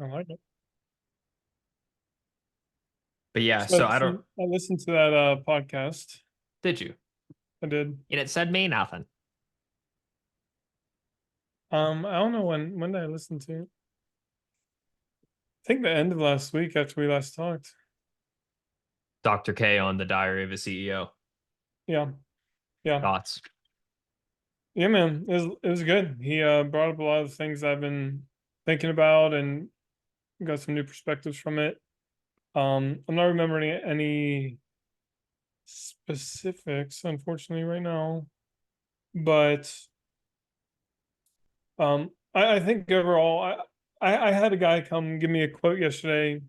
I like it. But yeah, So so I don't. I listened to that podcast. Did you? I did. And it said me nothing. I don't know when did I listen to it? I think the end of last week after we last talked. Dr. K on the Diary of a CEO. Yeah, yeah, Thoughts? yeah, man. It was good. He brought up a lot of things I've been thinking about and got some new perspectives from it. I'm not remembering any specifics, unfortunately, right now, but I think overall, I had a guy come give me a quote yesterday.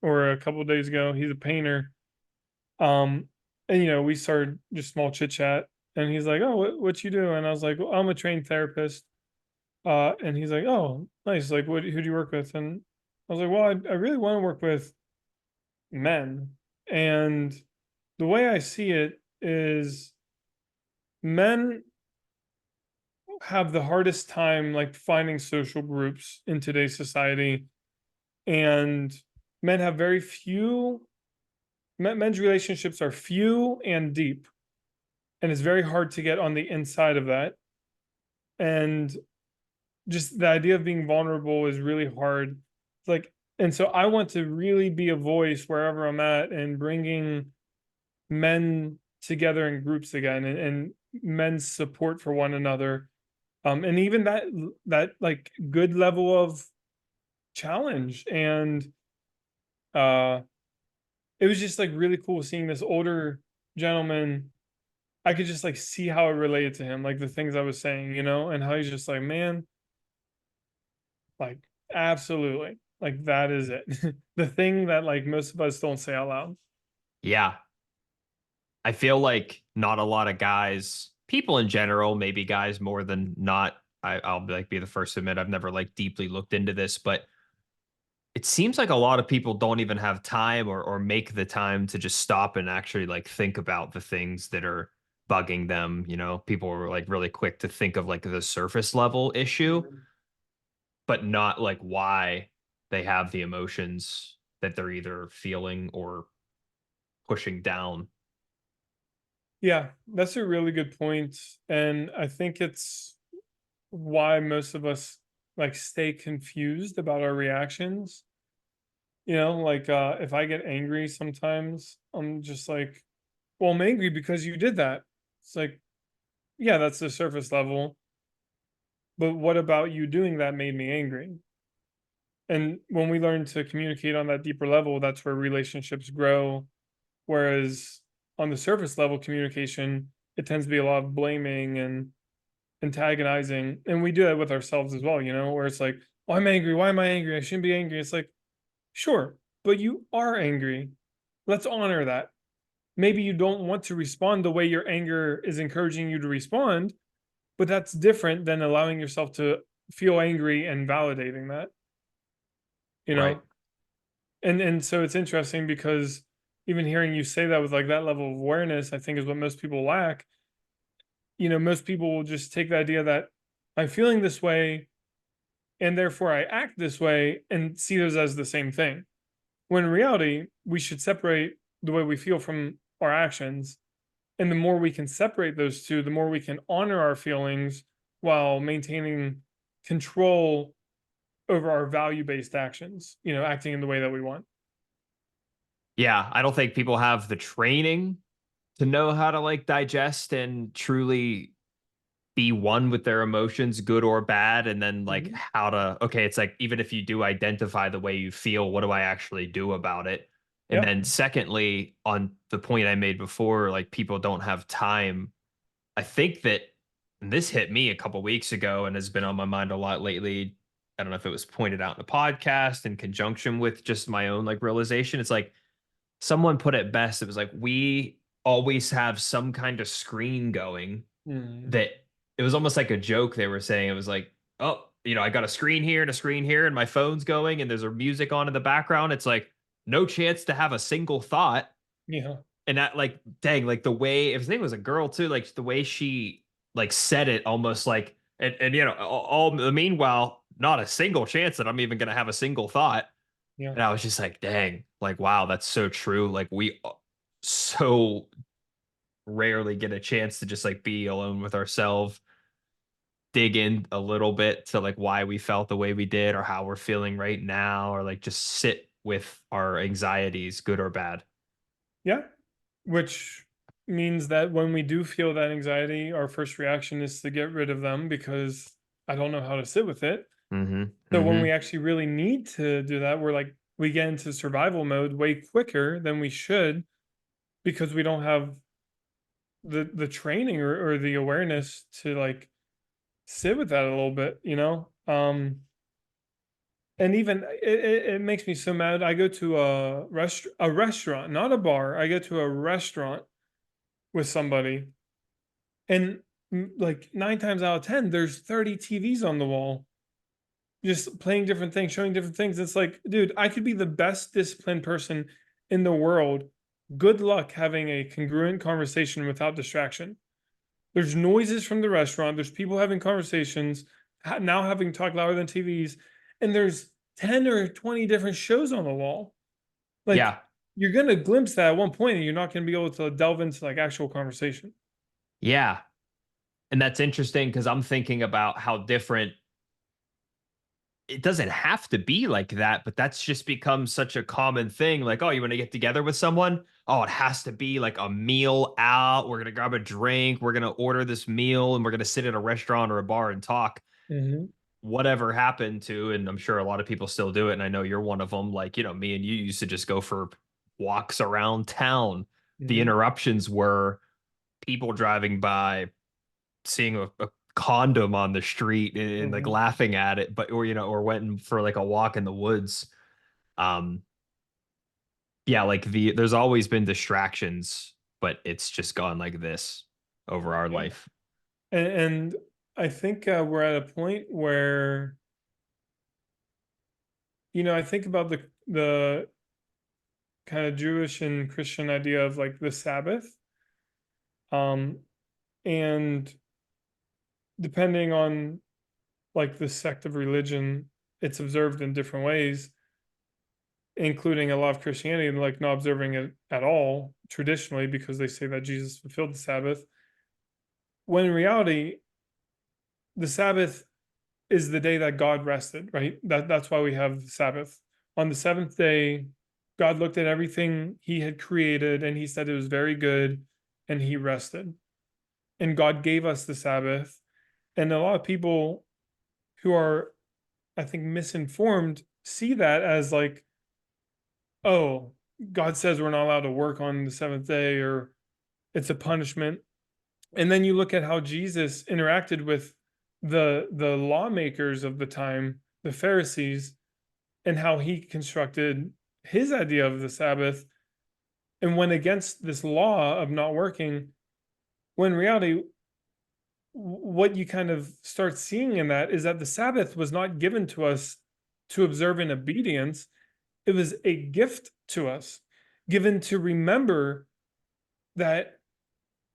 Or a couple of days ago. He's a painter. Um, and we started just small chit chat, and he's like, "Oh, what you do?" And I was like, "Well, I'm a trained therapist." And he's like, "Oh, nice. Like, who do you work with?" And I was like, "Well, I really want to work with men." And the way I see it is men have the hardest time like finding social groups in today's society, and men have very few men's relationships are few and deep, and it's very hard to get on the inside of that. And just the idea of being vulnerable is really hard. It's like, and so I want to really be a voice wherever I'm at and bringing men together in groups again, and men's support for one another. And even that like good level of challenge. And uh it was just like really cool seeing this older gentleman. I could just like see how it related to him, like the things I was saying, and how he's just like, man, like absolutely, like that is it. The thing that like most of us don't say out loud. Yeah. I feel like not a lot of guys, people in general, maybe guys more than not. I'll be the first to admit I've never like deeply looked into this, but it seems like a lot of people don't even have time or make the time to just stop and actually like think about the things that are bugging them. People are like really quick to think of like the surface level issue, Mhm. but not like why they have the emotions that they're either feeling or pushing down. Yeah, that's a really good point. And I think it's why most of us like stay confused about our reactions. Like if I get angry sometimes, I'm just like, well, I'm angry because you did that. It's like, yeah, that's the surface level. But what about you doing that made me angry? And when we learn to communicate on that deeper level, that's where relationships grow. Whereas on the surface level communication, it tends to be a lot of blaming and antagonizing. And we do that with ourselves as well, where it's like, oh, I'm angry. Why am I angry? I shouldn't be angry. It's like, sure, but you are angry. Let's honor that. Maybe you don't want to respond the way your anger is encouraging you to respond, but that's different than allowing yourself to feel angry and validating that, you Right. know? And so it's interesting because even hearing you say that with like that level of awareness, I think is what most people lack. Most people will just take the idea that I'm feeling this way and therefore I act this way and see those as the same thing. When in reality, we should separate the way we feel from our actions. And the more we can separate those two, the more we can honor our feelings while maintaining control over our value based actions, acting in the way that we want. Yeah, I don't think people have the training to know how to like digest and truly be one with their emotions, good or bad, and then like Mhm. how to, okay, it's like even if you do identify the way you feel, what do I actually do about it? And Yep. then secondly, on the point I made before, like people don't have time. I think that and this hit me a couple weeks ago and has been on my mind a lot lately. I don't know if it was pointed out in a podcast in conjunction with just my own like realization. It's like someone put it best. It was like we always have some kind of screen going Mm. that it was almost like a joke they were saying. It was like, oh, I got a screen here and a screen here, and my phone's going, and there's a music on in the background. It's like no chance to have a single thought. Yeah. And that, like, dang, like the way, if his name was a girl too, like the way she like said it, almost like, and all the meanwhile, not a single chance that I'm even going to have a single thought. Yeah. And I was just like, dang, like, wow, that's so true. Like, we so rarely get a chance to just like be alone with ourselves, dig in a little bit to like why we felt the way we did or how we're feeling right now, or like just sit with our anxieties, good or bad. Yeah. Which means that when we do feel that anxiety, our first reaction is to get rid of them because I don't know how to sit with it. Mm-hmm. So when Mm-hmm. we actually really need to do that, we're like, we get into survival mode way quicker than we should because we don't have the training or the awareness to like sit with that a little bit, you know? And even it makes me so mad. I go to a restaurant, not a bar. I go to a restaurant with somebody, and like 9 times out of 10, there's 30 TVs on the wall, just playing different things, showing different things. It's like, dude, I could be the best disciplined person in the world. Good luck having a congruent conversation without distraction. There's noises from the restaurant. There's people having conversations, now having talk louder than TVs, and there's 10 or 20 different shows on the wall. Like, Yeah. you're gonna glimpse that at one point, and you're not gonna be able to delve into like actual conversation. Yeah. And that's interesting because I'm thinking about how different it doesn't have to be like that, but that's just become such a common thing. Like, oh, you want to get together with someone? Oh, it has to be like a meal out. We're going to grab a drink. We're going to order this meal and we're going to sit at a restaurant or a bar and talk. Mhm, Whatever happened to, and I'm sure a lot of people still do it. And I know you're one of them. Like, me and you used to just go for walks around town. The mhm, interruptions were people driving by, seeing a condom on the street and like mhm. laughing at it, but or went for like a walk in the woods. Um, yeah, like there's always been distractions, but it's just gone like this over our Yeah, life. and I think, we're at a point where, I think about the kinda Jewish and Christian idea of, like, the Sabbath, um, and depending on, like, the sect of religion, it's observed in different ways, including a lot of Christianity, like, not observing it at all traditionally because they say that Jesus fulfilled the Sabbath, when in reality, the Sabbath is the day that God rested, right? That's why we have the Sabbath. On the seventh day, God looked at everything he had created and he said it was very good and he rested. And God gave us the Sabbath. And a lot of people who are, I think, misinformed see that as like, oh, God says we're not allowed to work on the seventh day or it's a punishment. And then you look at how Jesus interacted with the lawmakers of the time, the Pharisees, and how he constructed his idea of the Sabbath and went against this law of not working. When in reality, what you kind of start seeing in that is that the Sabbath was not given to us to observe in obedience, it was a gift to us, given to remember that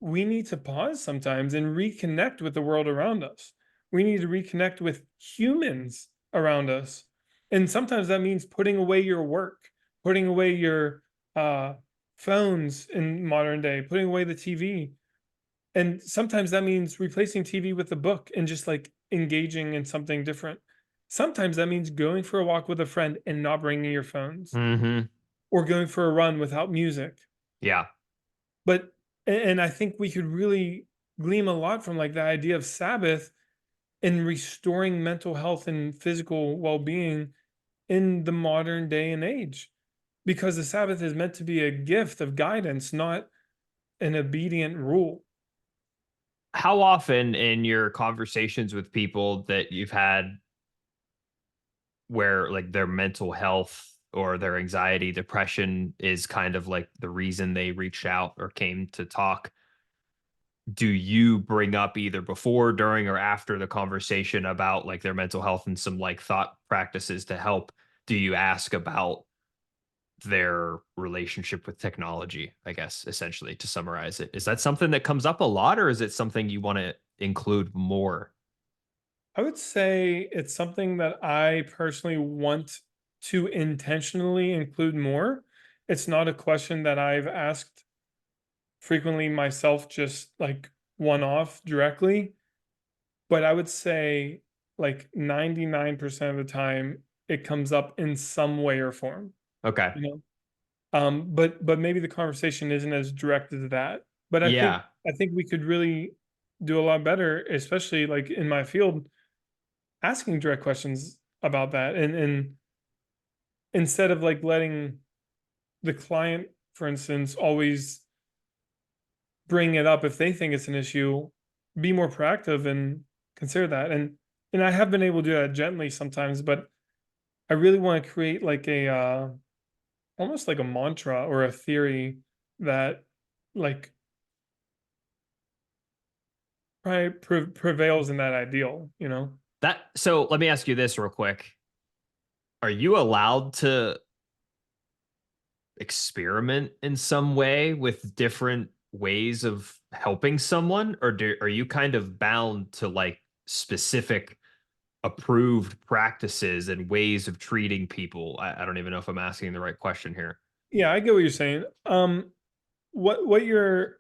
we need to pause sometimes and reconnect with the world around us. We need to reconnect with humans around us. And sometimes that means putting away your work, putting away your uh, phones in modern day, putting away the TV. And sometimes that means replacing TV with a book and just like engaging in something different. Sometimes that means going for a walk with a friend and not bringing your phones Hmm. or going for a run without music. Yeah. But and I think we could really glean a lot from like the idea of Sabbath in restoring mental health and physical well-being in the modern day and age. Because the Sabbath is meant to be a gift of guidance, not an obedient rule. How often in your conversations with people that you've had where like their mental health or their anxiety, depression is kind of like the reason they reached out or came to talk, do you bring up either before, during, or after the conversation about like their mental health and some like thought practices to help? Do you ask about their relationship with technology? I guess essentially to summarize it, is that something that comes up a lot, or is it something you want to include more? I would say it's something that I personally want to intentionally include more. It's not a question that I've asked frequently myself, just like one off directly, but I would say like 99% of the time it comes up in some way or form, Okay. you know? But maybe the conversation isn't as direct as that. But Yeah. I think we could really do a lot better, especially like in my field, asking direct questions about that. And instead of like letting the client, for instance, always bring it up if they think it's an issue, be more proactive and consider that. And I have been able to do that gently sometimes, but I really want to create like a almost like a mantra or a theory that like prevails in that ideal, you know? So let me ask you this real quick. Are you allowed to experiment in some way with different ways of helping someone, or are you kind of bound to like specific approved practices and ways of treating people? I don't even know if I'm asking the right question here. Yeah, I get what you're saying. What you're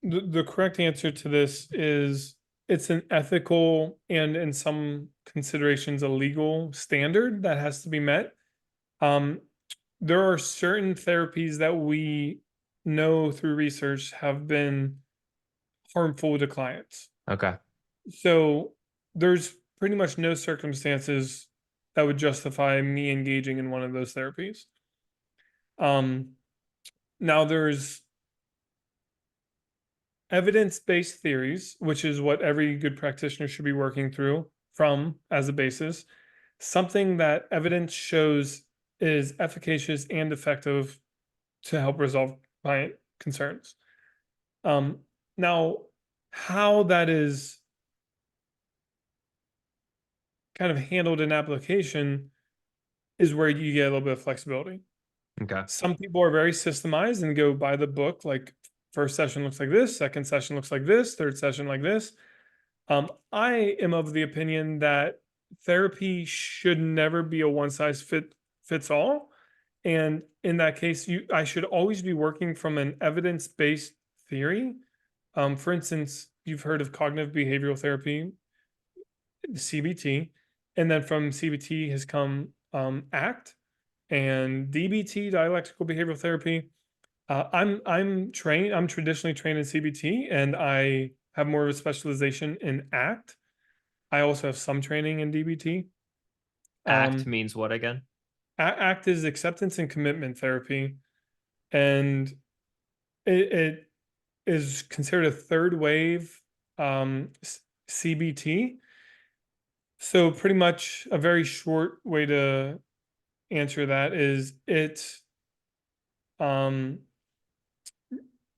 the correct answer to this is it's an ethical and in some considerations a legal standard that has to be met. Um, there are certain therapies that we know through research have been harmful to clients. Okay. So there's pretty much no circumstances that would justify me engaging in one of those therapies. Um, now there's evidence-based theories, which is what every good practitioner should be working through from as a basis, something that evidence shows is efficacious and effective to help resolve client concerns. Um, now, how that is kind of handled in application is where you get a little bit of flexibility. Okay. Some people are very systemized and go by the book, like first session looks like this, second session looks like this, third session like this. I am of the opinion that therapy should never be a one size fits all. And in that case, I should always be working from an evidence-based theory. For instance, you've heard of cognitive behavioral therapy, CBT, and then from CBT has come ACT and DBT, dialectical behavioral therapy. I'm trained. I'm traditionally trained in CBT, and I have more of a specialization in ACT. I also have some training in DBT. ACT Um, means what again? ACT is acceptance and commitment therapy, and it is considered a third wave CBT. So pretty much a very short way to answer that is it um,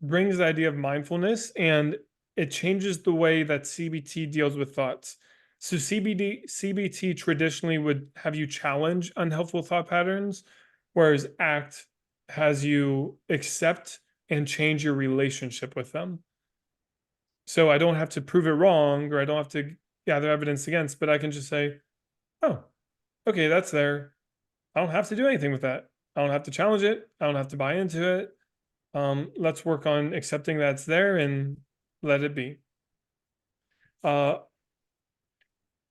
brings the idea of mindfulness and it changes the way that CBT deals with thoughts. So CBT traditionally would have you challenge unhelpful thought patterns, whereas ACT has you accept and change your relationship with them. So I don't have to prove it wrong or I don't have to gather evidence against, but I can just say, oh, okay, that's there. I don't have to do anything with that. I don't have to challenge it. I don't have to buy into it. Let's work on accepting that's there and let it be. Uh,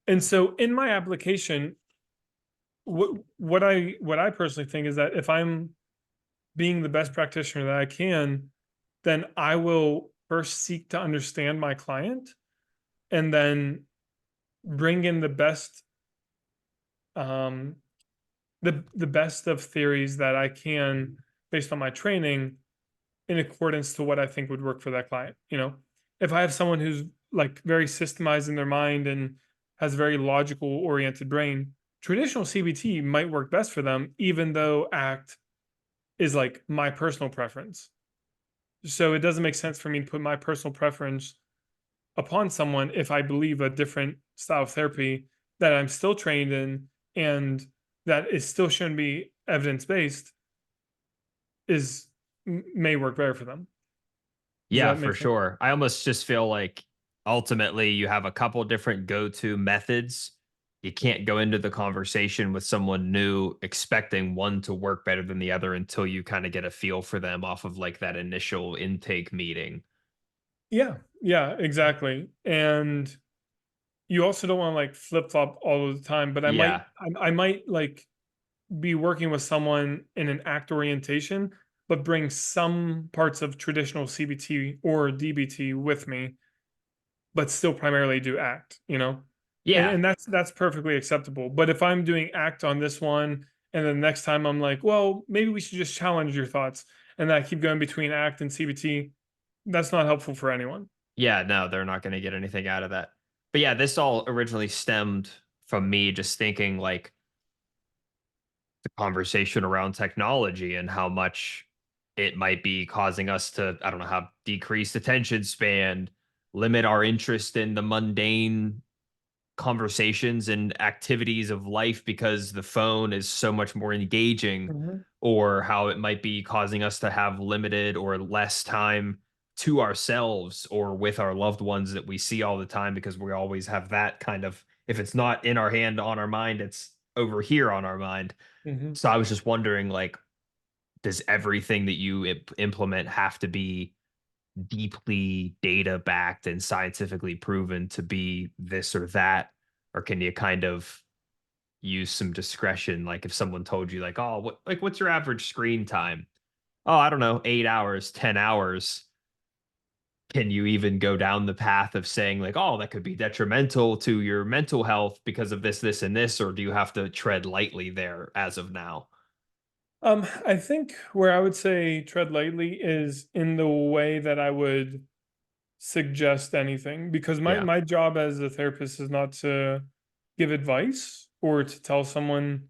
and so in my application, what I personally think is that if I'm being the best practitioner that I can, then I will first seek to understand my client and then bring in um, the best of theories that I can based on my training in accordance to what I think would work for that client. You know, if I have someone who's like very systemized in their mind and has a very logical oriented brain, traditional CBT might work best for them, even though ACT is like my personal preference. So it doesn't make sense for me to put my personal preference upon someone if I believe a different style of therapy that I'm still trained in and that it still shouldn't be evidence based may work better for them. Does Yeah, that for make sense? sure. I almost just feel like ultimately you have a couple different go-to methods. You can't go into the conversation with someone new expecting one to work better than the other until you kind of get a feel for them off of like that initial intake meeting. Yeah, yeah, exactly. And you also don't want to like flip flop all of the time, but Yeah. I might like be working with someone in an act orientation, but bring some parts of traditional CBT or DBT with me, but still primarily do act, you know? Yeah. And that's perfectly acceptable. But if I'm doing act on this one, and then next time I'm like, well, maybe we should just challenge your thoughts, and then I keep going between act and CBT, that's not helpful for anyone. Yeah, no, they're not going to get anything out of that. But yeah, this all originally stemmed from me just thinking like the conversation around technology and how much it might be causing us to, I don't know, have decreased attention span, limit our interest in the mundane conversations and activities of life because the phone is so much more engaging, Mhm, or how it might be causing us to have limited or less time to ourselves or with our loved ones that we see all the time because we always have that kind of, if it's not in our hand on our mind, it's over here on our mind. mhm. So I was just wondering, like, does everything that you implement have to be deeply data backed and scientifically proven to be this or that? Or can you kind of use some discretion? Like if someone told you, like, oh, what's your average screen time? Oh, I don't know, 8 hours, 10 hours. Can you even go down the path of saying, like, oh, that could be detrimental to your mental health because of this, this, and this? Or do you have to tread lightly there as of now? I think where I would say tread lightly is in the way that I would suggest anything, because Yeah. my job as a therapist is not to give advice or to tell someone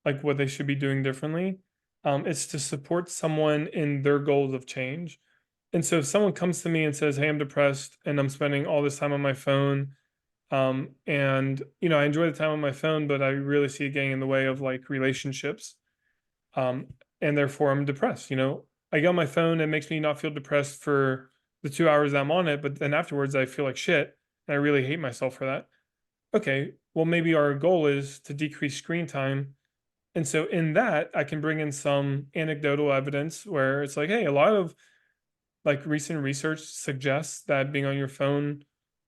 like what they should be doing differently. It's to support someone in their goals of change. And so if someone comes to me and says, "Hey, I'm depressed and I'm spending all this time on my phone, and I enjoy the time on my phone, but I really see it getting in the way of like relationships, um, and therefore I'm depressed." I get on my phone, it makes me not feel depressed for the 2 hours that I'm on it, but then afterwards I feel like shit, and I really hate myself for that. Okay, well maybe our goal is to decrease screen time, and so in that I can bring in some anecdotal evidence where it's like, hey, a lot of like recent research suggests that being on your phone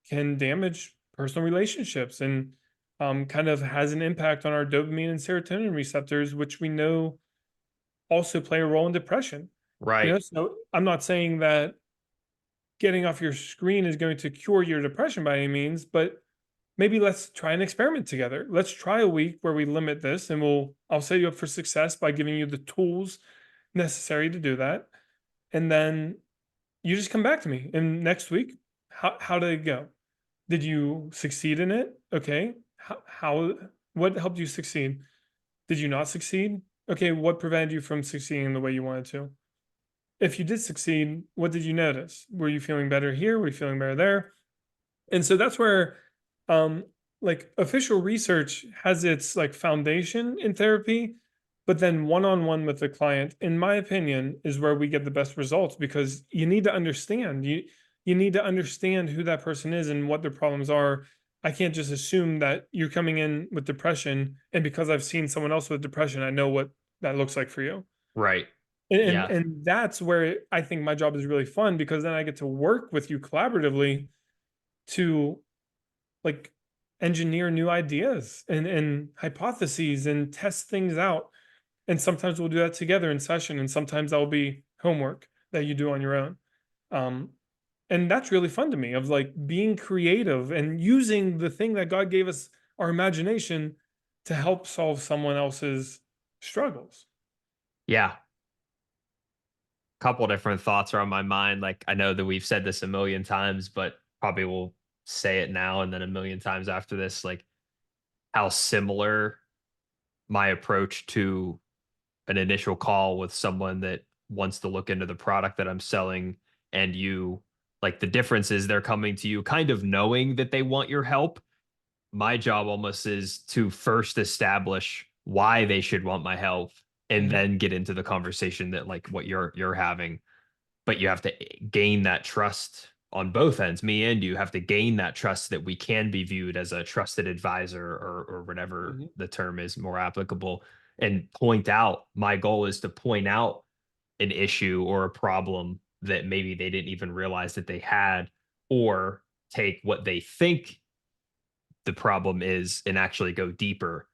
can damage personal relationships, and kind of has an impact on our dopamine and serotonin receptors, which we know also play a role in depression. Right. So I'm not saying that getting off your screen is going to cure your depression by any means, but maybe let's try an experiment together. Let's try a week where we limit this, and I'll set you up for success by giving you the tools necessary to do that. And then you just come back to me. And next week, how did it go? Did you succeed in it? Okay. What helped you succeed? Did you not succeed? Okay, what prevented you from succeeding the way you wanted to? If you did succeed, what did you notice? Were you feeling better here? Were you feeling better there? And so that's where um like official research has its like foundation in therapy, but then one-on-one with the client, in my opinion, is where we get the best results, because you need to understand who that person is and what their problems are. I can't just assume that you're coming in with depression, and because I've seen someone else with depression, I know what that looks like for you. Right. And Yeah. and that's where I think my job is really fun, because then I get to work with you collaboratively to like engineer new ideas and hypotheses and test things out. And sometimes we'll do that together in session, and sometimes that'll be homework that you do on your own. Um, and that's really fun to me, of like being creative and using the thing that God gave us, our imagination, to help solve someone else's struggles. Yeah. Couple different thoughts are on my mind. Like I know that we've said this a million times, but probably will say it now and then a million times after this. Like how similar my approach to an initial call with someone that wants to look into the product that I'm selling, and you, like, the difference is they're coming to you kind of knowing that they want your help. My job almost is to first establish why they should want my help and Mhm. then get into the conversation that like what you're having. But you have to gain that trust on both ends, me and you have to gain that trust that we can be viewed as a trusted advisor, or whatever Mhm. the term is more applicable, and point out. My goal is to point out an issue or a problem that maybe they didn't even realize that they had, or take what they think the problem is and actually go deeper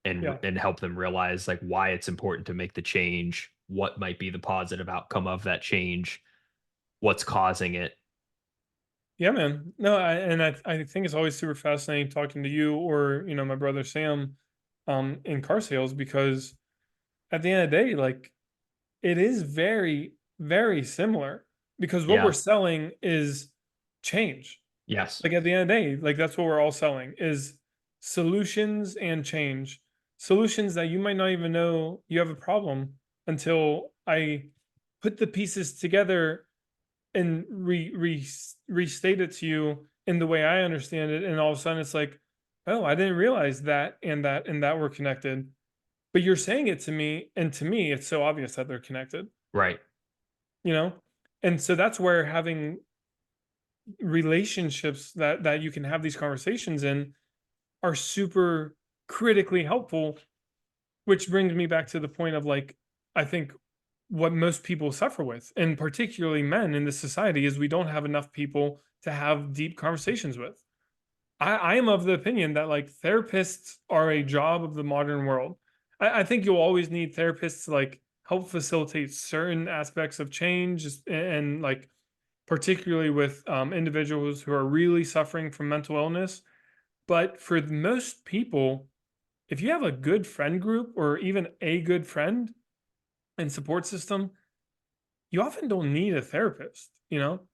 Yeah. and help them realize like why it's important to make the change, what might be the positive outcome of that change, what's causing it. Yeah, man. No, I think it's always super fascinating talking to you or, my brother Sam, in car sales, because at the end of the day, like, it is very, very similar, because what we're Yeah. selling is change. Yes. Like, at the end of the day, like, that's what we're all selling is solutions and change. Solutions that you might not even know you have a problem until I put the pieces together and restate it to you in the way I understand it, and all of a sudden it's like, oh, I didn't realize that and that were connected. But you're saying it to me, and to me, it's so obvious that they're connected, Right. you know? And so that's where having relationships that you can have these conversations in are super critically helpful, which brings me back to the point of, like, I think what most people suffer with, and particularly men in this society, is we don't have enough people to have deep conversations with. I am of the opinion that, like, therapists are a job of the modern world. I think you'll always need therapists to, like, help facilitate certain aspects of change, and, like, particularly with individuals who are really suffering from mental illness. But for most people, if you have a good friend group or even a good friend and support system, you often don't need a therapist, you know?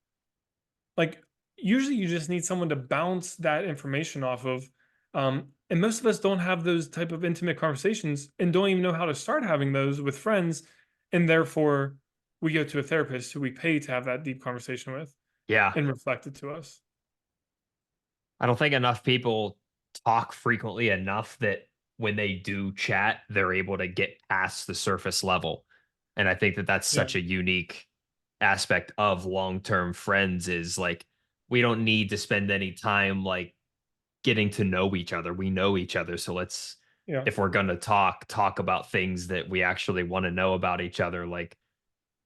Like, usually you just need someone to bounce that information off of. And most of us don't have those type of intimate conversations and don't even know how to start having those with friends. And therefore, we go to a therapist who we pay to have that deep conversation with Yeah. and reflect it to us. I don't think enough people talk frequently enough that when they do chat, they're able to get past the surface level. And I think that that's Yeah. such a unique aspect of long-term friends, is like we don't need to spend any time like getting to know each other. We know each other. So let's, Yeah. if we're going to talk about things that we actually want to know about each other. Like,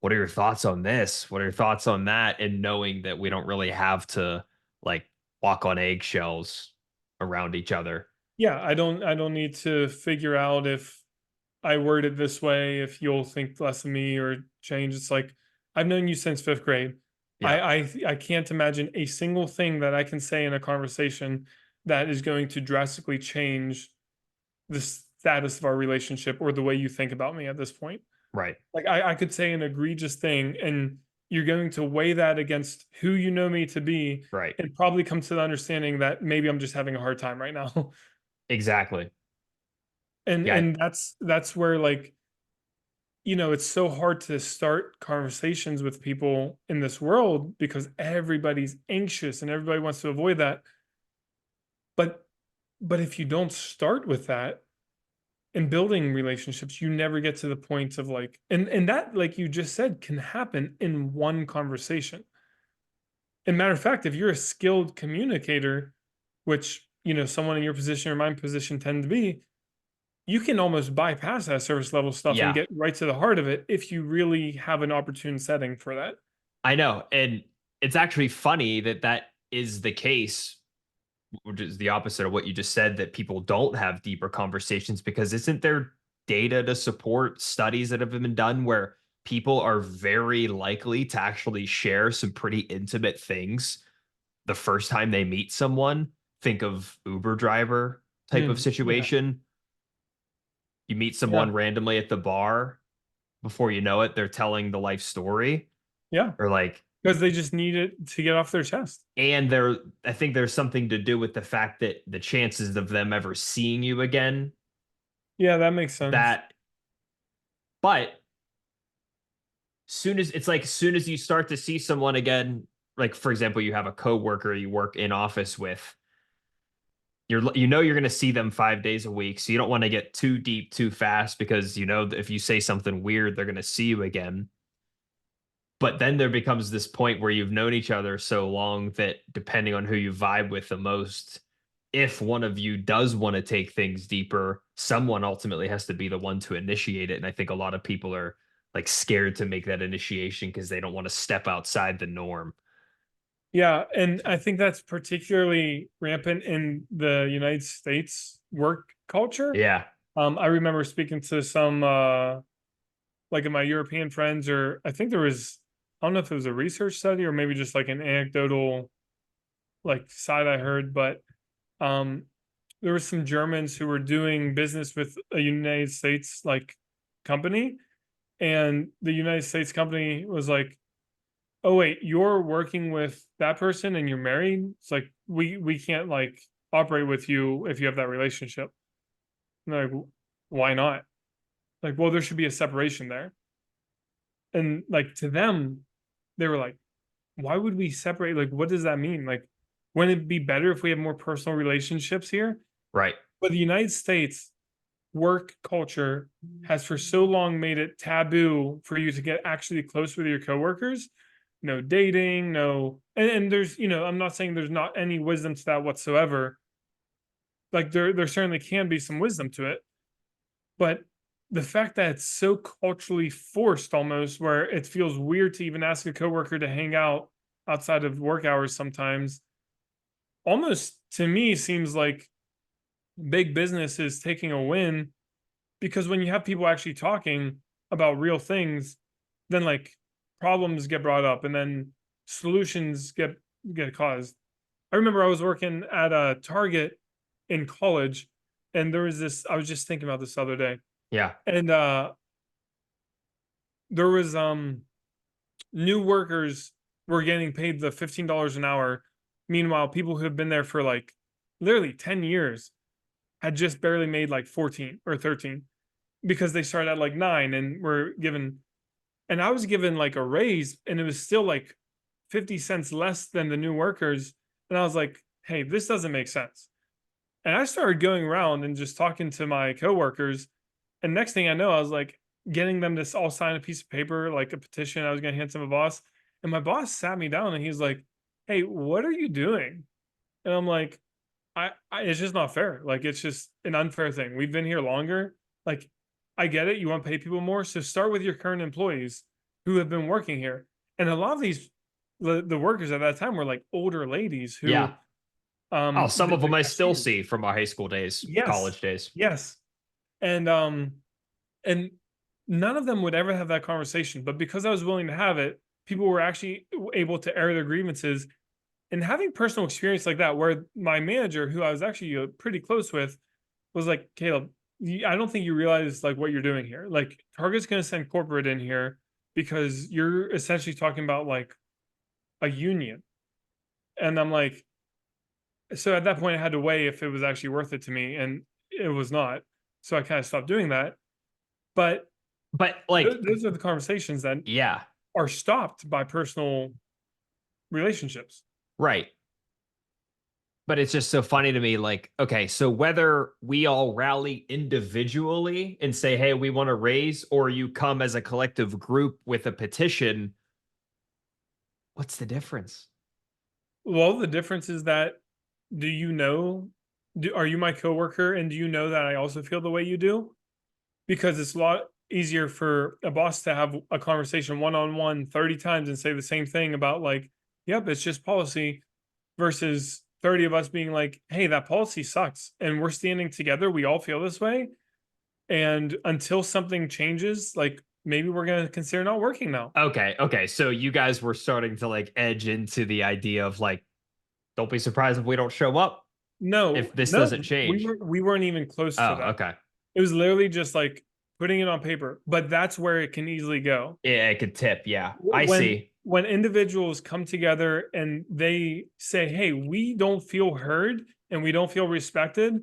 what are your thoughts on this? What are your thoughts on that? And knowing that we don't really have to like walk on eggshells around each other. Yeah. I don't need to figure out if I word it this way, if you'll think less of me or change. It's like, I've known you since fifth grade. Yeah. I can't imagine a single thing that I can say in a conversation that is going to drastically change the status of our relationship or the way you think about me at this point. Right. Like, I could say an egregious thing, and you're going to weigh that against who you know me to be, Right. and probably come to the understanding that maybe I'm just having a hard time right now. Exactly. and Yeah. and that's where, like, it's so hard to start conversations with people in this world because everybody's anxious and everybody wants to avoid that. But if you don't start with that in building relationships, you never get to the point of, like, and that, like you just said, can happen in one conversation. And matter of fact, if you're a skilled communicator, which, someone in your position or my position tend to be, you can almost bypass that surface level stuff and Yeah. get right to the heart of it if you really have an opportune setting for that. I know. And it's actually funny that that is the case, which is the opposite of what you just said, that people don't have deeper conversations, because isn't there data to support studies that have been done where people are very likely to actually share some pretty intimate things the first time they meet someone? Think of Uber driver type of Yeah, situation. You meet yeah, someone randomly at the bar, before you know it, they're telling the life story, yeah, or like, because they just need it to get off their chest. and there, I think there's something to do with the fact that the chances of them ever seeing you again, Yeah, that makes sense. that, but soon as it's like, as soon as you start to see someone again, like for example, you have a coworker you work in office with, you're going to see them 5 days a week, so you don't want to get too deep too fast, because if you say something weird, they're going to see you again. But then there becomes this point where you've known each other so long that depending on who you vibe with the most, if one of you does want to take things deeper, someone ultimately has to be the one to initiate it. And I think a lot of people are like scared to make that initiation because they don't want to step outside the norm. Yeah, and I think that's particularly rampant in the United States work culture. Yeah. I remember speaking to some like of my European friends, or I think there was, I don't know if it was a research study or maybe just like an anecdotal like side I heard, but um there were some Germans who were doing business with a United States like company, and the United States company was like, "Oh wait, you're working with that person and you're married? It's like we can't like operate with you if you have that relationship." And they're like, "Why not?" Like, well, there should be a separation there. And like to them, they were like, "Why would we separate? Like, what does that mean? Like, wouldn't it be better if we have more personal relationships here?" Right. But the United States work culture has for so long made it taboo for you to get actually close with your coworkers. No dating, no, and there's, I'm not saying there's not any wisdom to that whatsoever. Like there certainly can be some wisdom to it, but the fact that it's so culturally forced almost where it feels weird to even ask a coworker to hang out outside of work hours sometimes almost to me seems like big business is taking a win, because when you have people actually talking about real things, then like problems get brought up and then solutions get caused. I remember I was working at a Target in college, and there was this, I was just thinking about this the other day. Yeah. And there was new workers were getting paid the $15 an hour. Meanwhile, people who have been there for like literally 10 years had just barely made like 14 or 13, because they started at like 9 and were given, and I was given like a raise and it was still like 50 cents less than the new workers. And I was like, hey, this doesn't make sense. And I started going around and just talking to my coworkers. And next thing I know, I was like getting them to all sign a piece of paper, like a petition I was going to hand to my boss. And my boss sat me down and he's like, hey, what are you doing? And I'm like, it's just not fair. Like it's just an unfair thing. We've been here longer. Like I get it. You want to pay people more, so start with your current employees who have been working here. And a lot of these, the workers at that time were like older ladies Yeah. who, Oh, some of the them I still cashiers. see from our high school days, Yes, college days. yes, and and none of them would ever have that conversation. But because I was willing to have it, people were actually able to air their grievances. And having personal experience like that, where my manager, who I was actually pretty close with, was like, Caleb, I don't think you realize like what you're doing here. Like Target's going to send corporate in here because you're essentially talking about like a union. And I'm like, so at that point, I had to weigh if it was actually worth it to me, and it was not. So I kind of stopped doing that. But But like, those are the conversations that yeah, are stopped by personal relationships. right. But it's just so funny to me. Like, okay, so whether we all rally individually and say, hey, we want to raise, or you come as a collective group with a petition, what's the difference? Well, the difference is that, do you know, are you my coworker and do you know that I also feel the way you do? Because it's a lot easier for a boss to have a conversation one on one 30 times and say the same thing about like, yep, it's just policy, versus 30 of us being like, hey, that policy sucks and we're standing together. We all feel this way. And until something changes, like maybe we're going to consider not working now. Okay, okay. So you guys were starting to like edge into the idea of like, don't be surprised if we don't show up No, if this no, doesn't change. we weren't even close to Oh, that. okay. It was literally just like putting it on paper, but that's where it can easily go. Yeah, it could tip. Yeah, I When see. when individuals come together and they say, "Hey, we don't feel heard and we don't feel respected,"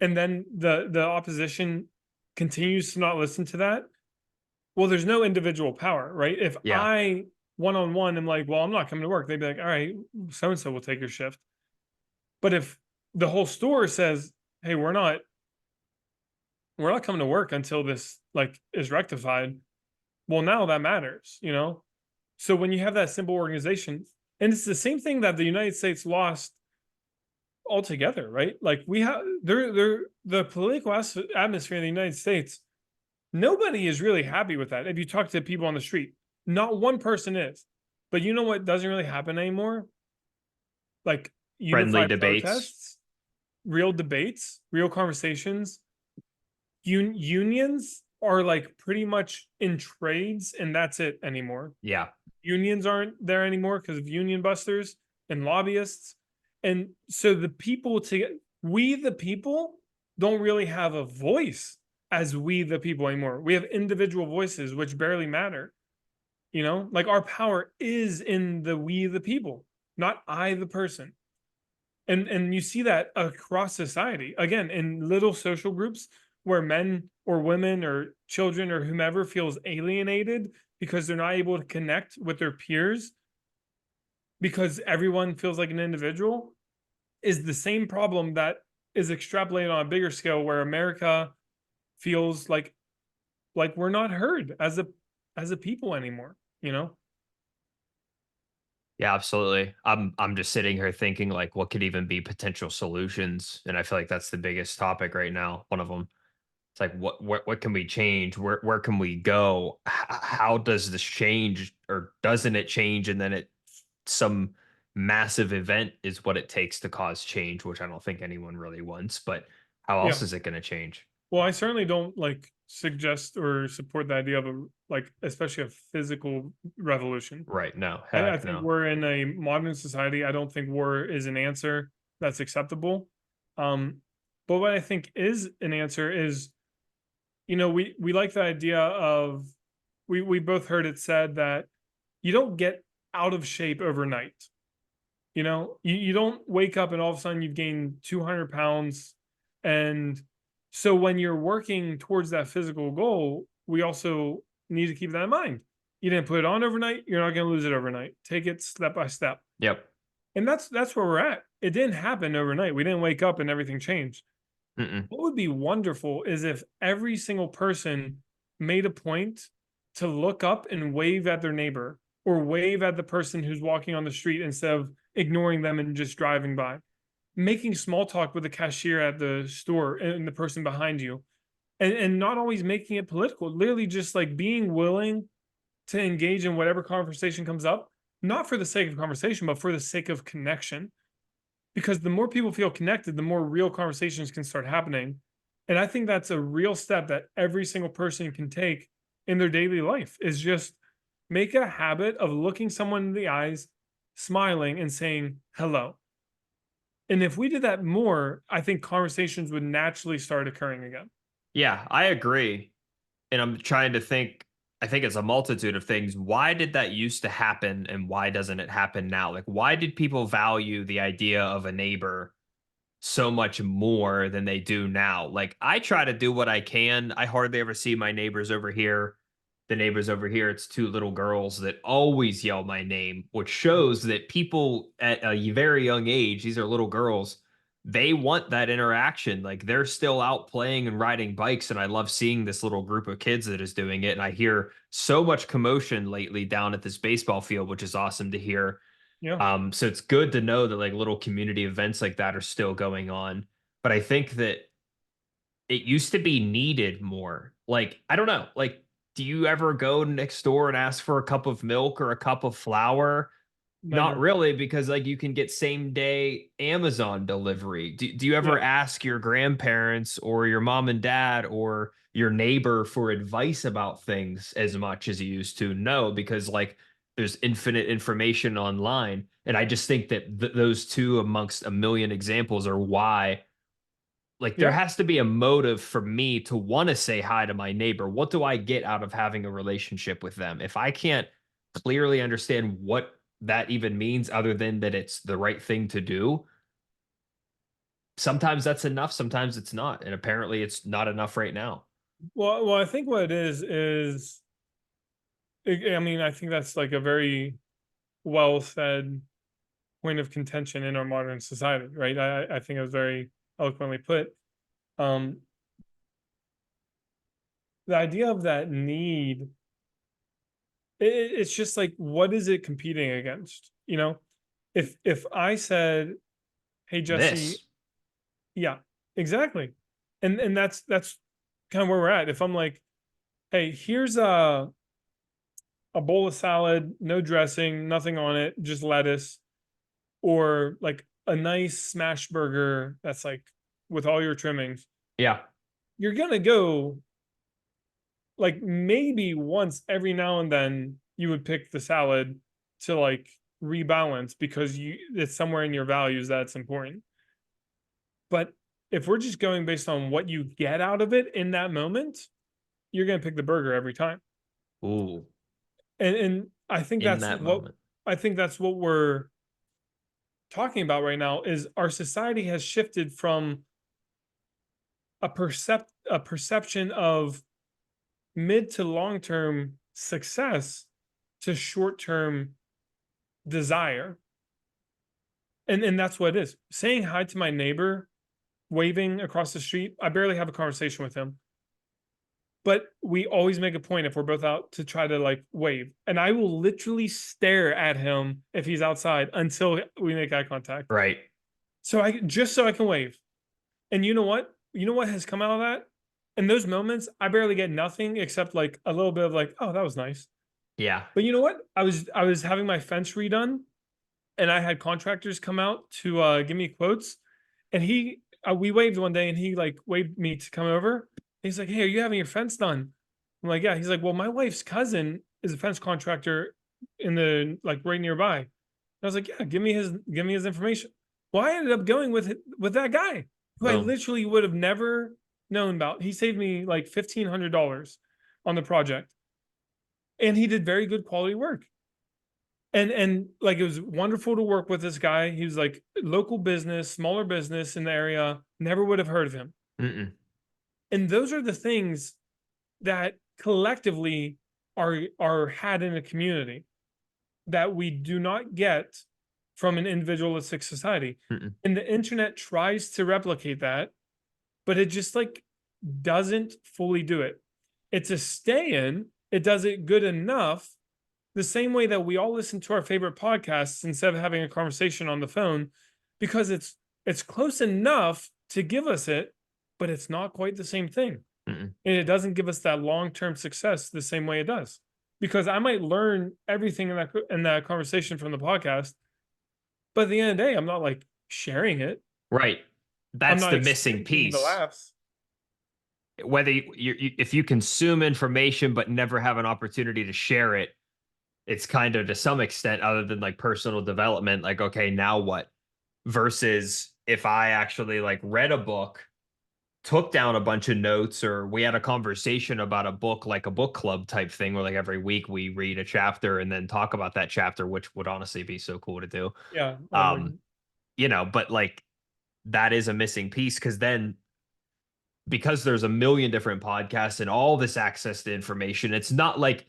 and then the opposition continues to not listen to that, well, there's no individual power, right? If Yeah. I one on one am like, "Well, I'm not coming to work," they'd be like, "All right, so and so will take your shift." But if the whole store says, "Hey, we're not coming to work until this like is rectified," well, now that matters, you know? So when you have that simple organization, and it's the same thing that the United States lost altogether, right? Like we have the political atmosphere in the United States, nobody is really happy with that. If you talk to people on the street, not one person is. But you know what doesn't really happen anymore? Like Friendly unified debates. protests, real debates, real conversations. Unions are like pretty much in trades, and that's it anymore. Yeah. Unions aren't there anymore because of union busters and lobbyists. And so we the people don't really have a voice as we the people anymore. We have individual voices which barely matter. Like our power is in the we the people, not I the person. And you see that across society. Again, in little social groups where men or women or children or whomever feels alienated because they're not able to connect with their peers because everyone feels like an individual, is the same problem that is extrapolated on a bigger scale where America feels like we're not heard as a people anymore. Yeah, absolutely. I'm just sitting here thinking like what could even be potential solutions, and I feel like that's the biggest topic right now, one of them. It's like what can we change? Where can we go? How does this change, or doesn't it change, and then some massive event is what it takes to cause change, which I don't think anyone really wants, but how Yeah. else is it going to change? Well, I certainly don't like suggest or support the idea of especially a physical revolution. Right. No. I Heck think no. we're in a modern society. I don't think war is an answer that's acceptable. Um, but what I think is an answer is, we like the idea of we both heard it said that you don't get out of shape overnight. You don't wake up and all of a sudden you've gained 200 pounds. And so when you're working towards that physical goal, we also need to keep that in mind. You didn't put it on overnight, you're not going to lose it overnight. Take it step by step. Yep. And that's where we're at. It didn't happen overnight. We didn't wake up and everything changed. Mm-mm. What would be wonderful is if every single person made a point to look up and wave at their neighbor or wave at the person who's walking on the street instead of ignoring them and just driving by. Making small talk with the cashier at the store and the person behind you. And not always making it political, literally just like being willing to engage in whatever conversation comes up, not for the sake of conversation, but for the sake of connection, because the more people feel connected, the more real conversations can start happening. And I think that's a real step that every single person can take in their daily life, is just make a habit of looking someone in the eyes, smiling and saying hello. And if we did that more, I think conversations would naturally start occurring again. Yeah, I agree. And I'm trying to think, I think it's a multitude of things. Why did that used to happen and why doesn't it happen now? Like, why did people value the idea of a neighbor so much more than they do now? Like, I try to do what I can. I hardly ever see my neighbors over here. The neighbors over here, it's two little girls that always yell my name, which shows that people at a very young age, these are little girls, they want that interaction. Like they're still out playing and riding bikes. And I love seeing this little group of kids that is doing it. And I hear so much commotion lately down at this baseball field, which is awesome to hear. Yeah. So it's good to know that like little community events like that are still going on. But I think that it used to be needed more. Like, I don't know. Like, do you ever go next door and ask for a cup of milk or a cup of flour? Not Never. really, because like you can get same day Amazon delivery. Do you Yeah. ever ask your grandparents or your mom and dad or your neighbor for advice about things as much as you used to? No, because like there's infinite information online. And I just think that those two amongst a million examples are why, like, there Yeah. has to be a motive for me to want to say hi to my neighbor. What do I get out of having a relationship with them? If I can't clearly understand what that even means, other than that it's the right thing to do, sometimes that's enough, sometimes it's not. And apparently it's not enough right now. Well, I think what it is, I mean, I think that's like a very well said point of contention in our modern society, right? I think it was very eloquently put. Um, the idea of that need It's just like, what is it competing against? You know, if I said, "Hey Jesse," This. yeah, exactly, and that's kind of where we're at. If I'm like, "Hey, here's a bowl of salad, no dressing, nothing on it, just lettuce," or like a nice smash burger that's like with all your trimmings, Yeah. you're gonna go like maybe once every now and then you would pick the salad to like rebalance because you it's somewhere in your values that's important. But if we're just going based on what you get out of it in that moment, you're gonna pick the burger every time. Ooh, And in that moment. I think that's what we're talking about right now is our society has shifted from a perception of mid to long term success to short term desire. And that's what it is. Saying hi to my neighbor, waving across the street, I barely have a conversation with him. But we always make a point if we're both out to try to like wave. And I will literally stare at him if he's outside until we make eye contact. Right. So I just so I can wave. And you know what? You know what has come out of that? In those moments, I barely get nothing except like a little bit of like, oh, that was nice. Yeah. But you know what? I was having my fence redone and I had contractors come out to give me quotes. And we waved one day, and he like waved me to come over. He's like, "Hey, are you having your fence done?" I'm like, "Yeah." He's like, "Well, my wife's cousin is a fence contractor in the like right nearby." And I was like, "Yeah, give me his information." Well, I ended up going with that guy who I Boom. literally would have never known about. He saved me like $1,500 on the project, and he did very good quality work. And like it was wonderful to work with this guy. He was like local business, smaller business in the area. Never would have heard of him. Mm-mm. And those are the things that collectively are had in a community that we do not get from an individualistic society. Mm-mm. And the internet tries to replicate that, but it just like doesn't fully do it. It's a stay in, it does it good enough the same way that we all listen to our favorite podcasts instead of having a conversation on the phone because it's close enough to give us it, but it's not quite the same thing. Mm-mm. And it doesn't give us that long-term success the same way it does. Because I might learn everything in that conversation from the podcast, but at the end of the day, I'm not like sharing it. Right. I'm That's not the missing exchanging the piece. laughs. Whether if you consume information but never have an opportunity to share it, it's kind of to some extent, other than like personal development, like, okay, now what? Versus if I actually like read a book, took down a bunch of notes, or we had a conversation about a book, like a book club type thing, where like every week we read a chapter and then talk about that chapter, which would honestly be so cool to do. Yeah, I'm like, Um, but like that is a missing piece because then because there's a million different podcasts and all this access to information, it's not like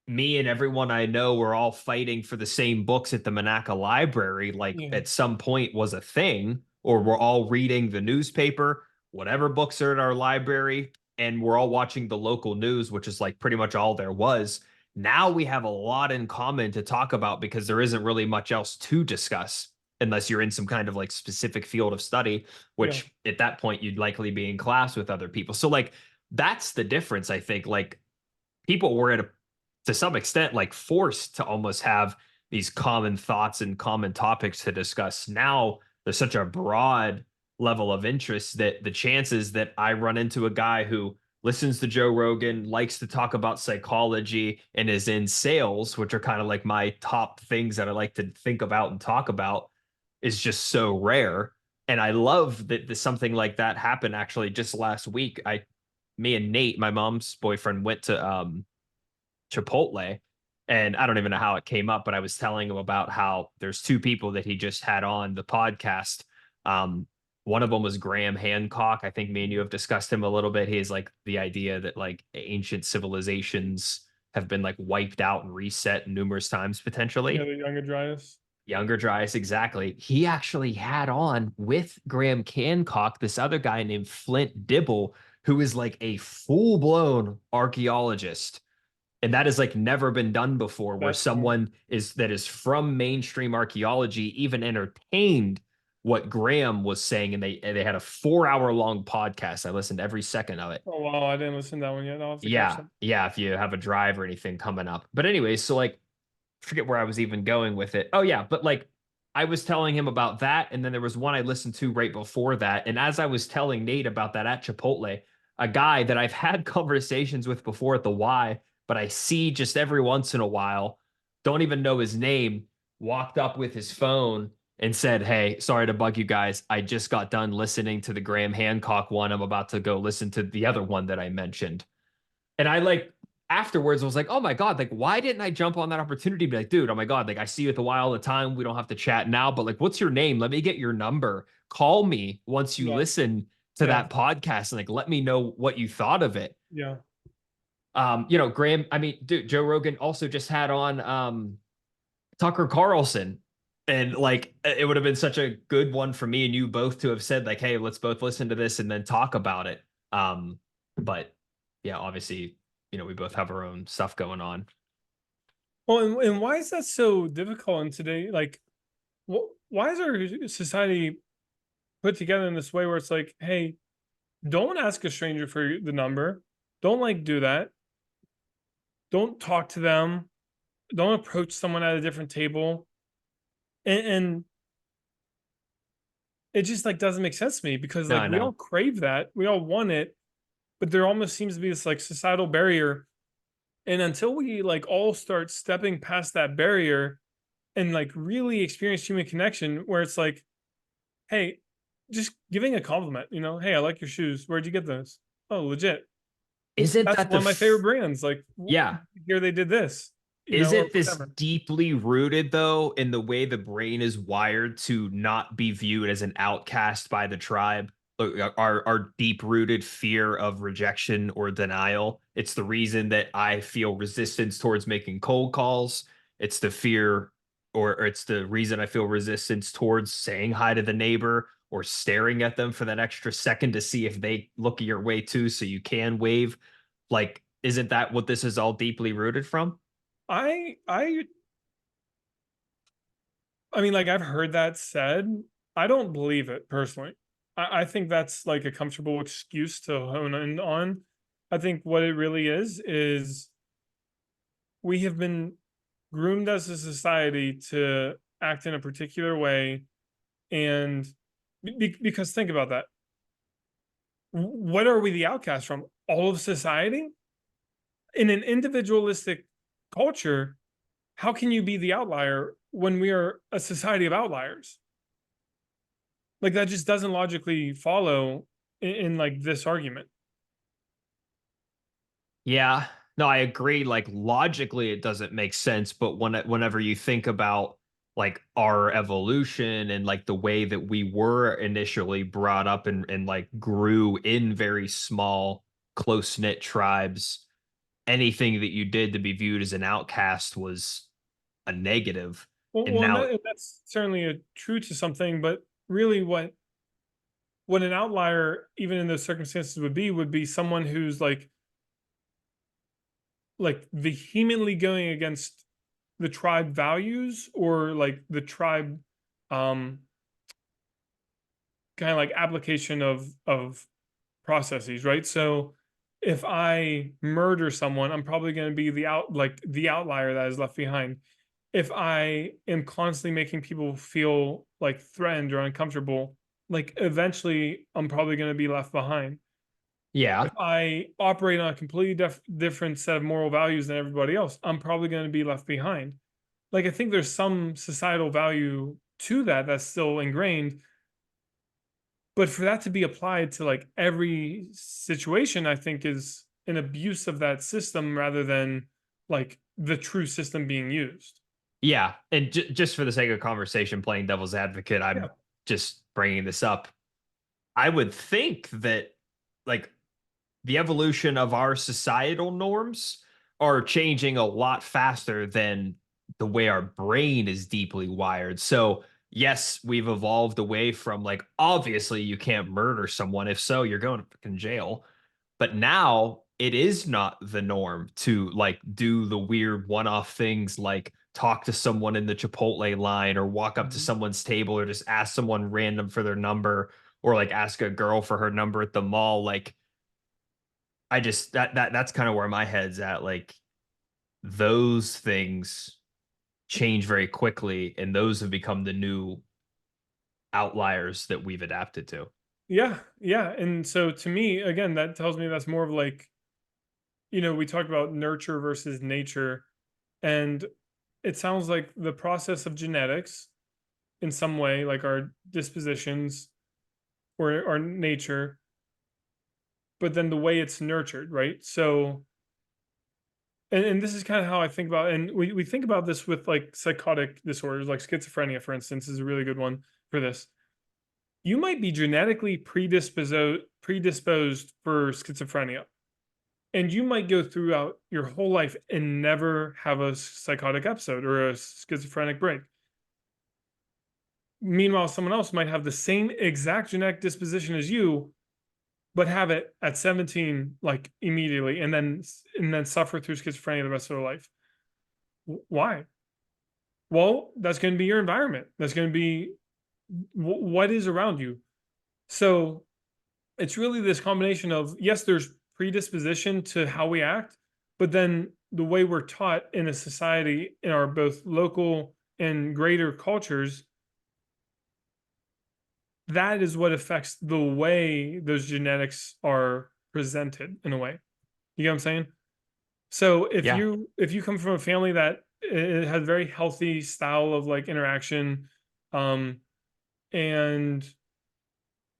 me and everyone I know were all fighting for the same books at the Monaca library, like yeah, at some point was a thing, or we're all reading the newspaper, whatever books are in our library, and we're all watching the local news, which is like pretty much all there was. Now we have a lot in common to talk about because there isn't really much else to discuss unless you're in some kind of like specific field of study, yeah, which at that point you'd likely be in class with other people. So like that's the difference, I think. Like people were at a to some extent like forced to almost have these common thoughts and common topics to discuss. Now there's such a broad level of interest that the chances that I run into a guy who listens to Joe Rogan, likes to talk about psychology, and is in sales, which are kind of like my top things that I like to think about and talk about, is just so rare. And I love that something like that happened actually just last week. Me and Nate, my mom's boyfriend, went to Chipotle. And I don't even know how it came up, but I was telling him about how there's two people that he just had on the podcast. Um, One of them was Graham Hancock. I think me and you have discussed him a little bit. He has like the idea that like ancient civilizations have been like wiped out and reset numerous times yeah, potentially. the younger Dryas. Younger Dryas, exactly. He actually had on with Graham Hancock this other guy named Flint Dibble, who is like a full blown archaeologist And that has like never been done before, where That's funny. someone is that is from mainstream archaeology even entertained what Graham was saying, and they had a 4 hour long podcast. I listened to every second of it. Oh wow, I didn't listen to that one yet. I'll have to catch Yeah, them. yeah, if you have a drive or anything coming up. But anyways, so like forget where I was even going with it. Oh yeah, but like I was telling him about that, and then there was one I listened to right before that. And as I was telling Nate about that at Chipotle, a guy that I've had conversations with before at the Y, but I see just every once in a while, don't even know his name, walked up with his phone and said, "Hey, sorry to bug you guys. I just got done listening to the Graham Hancock one. I'm about to go listen to the other one that I mentioned." And I like afterwards was like, oh my God, like why didn't I jump on that opportunity? Be like, dude, oh my God, like I see you at the Y all the time. We don't have to chat now, but like, what's your name? Let me get your number. Call me once you Yeah, listen to yeah, that podcast and like let me know what you thought of it. yeah. Graham, I mean, dude, Joe Rogan also just had on Tucker Carlson. And like it would have been such a good one for me and you both to have said, like, hey, let's both listen to this and then talk about it. But yeah, obviously, we both have our own stuff going on. Well, and why is that so difficult in today? Like, why is our society put together in this way where it's like, hey, don't ask a stranger for the number. Don't like do that. Don't talk to them. Don't approach someone at a different table. And it just like doesn't make sense to me because No, like I we all know. crave that. We all want it, but there almost seems to be this like societal barrier. And until we like all start stepping past that barrier and like really experience human connection where it's like, hey, just giving a compliment, hey, I like your shoes. Where'd you get those? Oh, legit. Isn't That's that the one of my favorite brands. Like, yeah, here they did this, or isn't this whatever. deeply rooted though in the way the brain is wired to not be viewed as an outcast by the tribe? Our deep rooted fear of rejection or denial. It's the reason that I feel resistance towards making cold calls. It's the fear, or it's the reason I feel resistance towards saying hi to the neighbor or staring at them for that extra second to see if they look your way too, so you can wave. Like, isn't that what this is all deeply rooted from? I, I, I mean, like I've heard that said. I don't believe it personally. I think that's like a comfortable excuse to hone in on. I think what it really is we have been groomed as a society to act in a particular way, and because think about that. What are we the outcast from? All of society? In an individualistic culture, how can you be the outlier when we are a society of outliers? Like that just doesn't logically follow in like this argument. Yeah, no, I agree. Like logically, it doesn't make sense, but whenever you think about like our evolution and like the way that we were initially brought up and like grew in very small, close-knit tribes, anything that you did to be viewed as an outcast was a negative. And And now, that's certainly true to something, but really, what an outlier, even in those circumstances, would be someone who's like vehemently going against the tribe values or like the tribe um kind of like application of processes, right? So if I murder someone, I'm probably going to be the outlier that is left behind. If I am constantly making people feel like threatened or uncomfortable, like eventually I'm probably going to be left behind. If yeah, I operate on a completely different set of moral values than everybody else, I'm probably going to be left behind. Like I think there's some societal value to that that's still ingrained, but for that to be applied to like every situation, I think is an abuse of that system rather than like the true system being used. yeah. And just for the sake of conversation, playing devil's advocate, Yeah. I'm just bringing this up. I would think that like the evolution of our societal norms are changing a lot faster than the way our brain is deeply wired. So, yes, we've evolved away from like, obviously, you can't murder someone. If so, you're going to fucking jail. But now it is not the norm to like do the weird one-off things like talk to someone in the Chipotle line or walk up to Mhm. someone's table or just ask someone random for their number or like ask a girl for her number at the mall. Like I just that's kind of where my head's at. Like those things change very quickly and those have become the new outliers that we've adapted to. Yeah, yeah, and so to me, again, that tells me that's more of like, we talked about nurture versus nature, and it sounds like the process of genetics in some way, like our dispositions or our nature, but then the way it's nurtured, right? So, and this is kind of how I think about, and we think about this with like psychotic disorders, like schizophrenia, for instance, is a really good one for this. You might be genetically predisposed for schizophrenia, and you might go throughout your whole life and never have a psychotic episode or a schizophrenic break. Meanwhile, someone else might have the same exact genetic disposition as you, but have it at 17, like immediately, and then suffer through schizophrenia the rest of their life. Why? Well, that's going to be your environment. That's going to be what is around you. So it's really this combination of, yes, there's predisposition to how we act, but then the way we're taught in a society in our both local and greater cultures, that is what affects the way those genetics are presented in a way. You get what I'm saying? So if Yeah. you come from a family that it has very healthy style of like interaction, um, and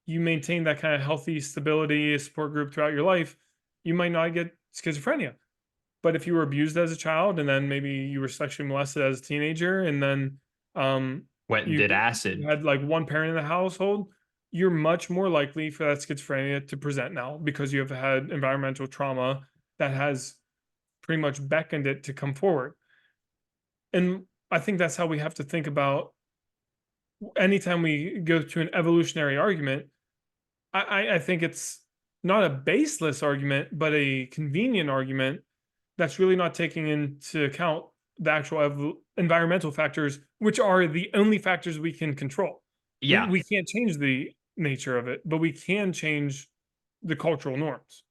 you maintain that kind of healthy stability support group throughout your life, you might not get schizophrenia. But if you were abused as a child and then maybe you were sexually molested as a teenager and then um, Went and you did acid. had like one parent in the household, you're much more likely for that schizophrenia to present now because you have had environmental trauma that has pretty much beckoned it to come forward. And I think that's how we have to think about anytime we go to an evolutionary argument. I think it's not a baseless argument, but a convenient argument that's really not taking into account the actual environmental factors, which are the only factors we can control. We Yeah. we can't change the nature of it, but we can change the cultural norms.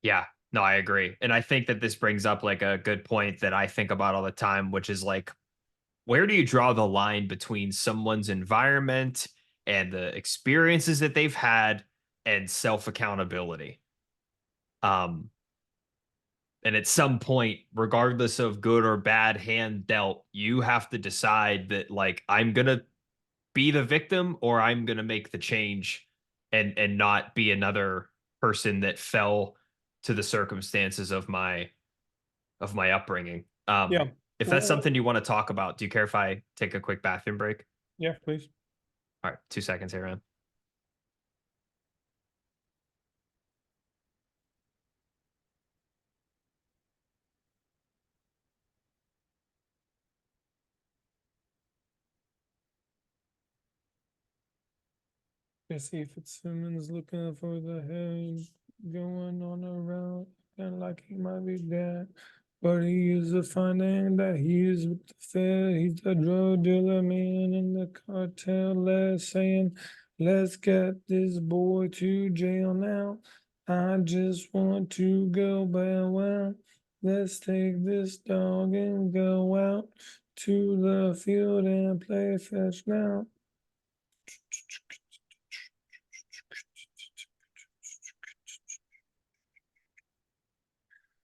Yeah. No, I agree. And I think that this brings up like a good point that I think about all the time, which is like, where do you draw the line between someone's environment and the experiences that they've had and self accountability? Um, and at some point, regardless of good or bad hand dealt, you have to decide that like I'm gonna be the victim or I'm gonna make the change and not be another person that fell to the circumstances of my upbringing. Yeah. If that's Well, something you want to talk about, do you care if I take a quick bathroom break? yeah, please. All right, 2 seconds here, man. Let's see if it's Simmons looking for the head going on around, and like he might be dead. But he is a finding that he is with the Fed. He's the drug dealer man in the cartel. Last saying, let's get this boy to jail now. I just want to go bow wow. Let's take this dog and go out to the field and play fetch now.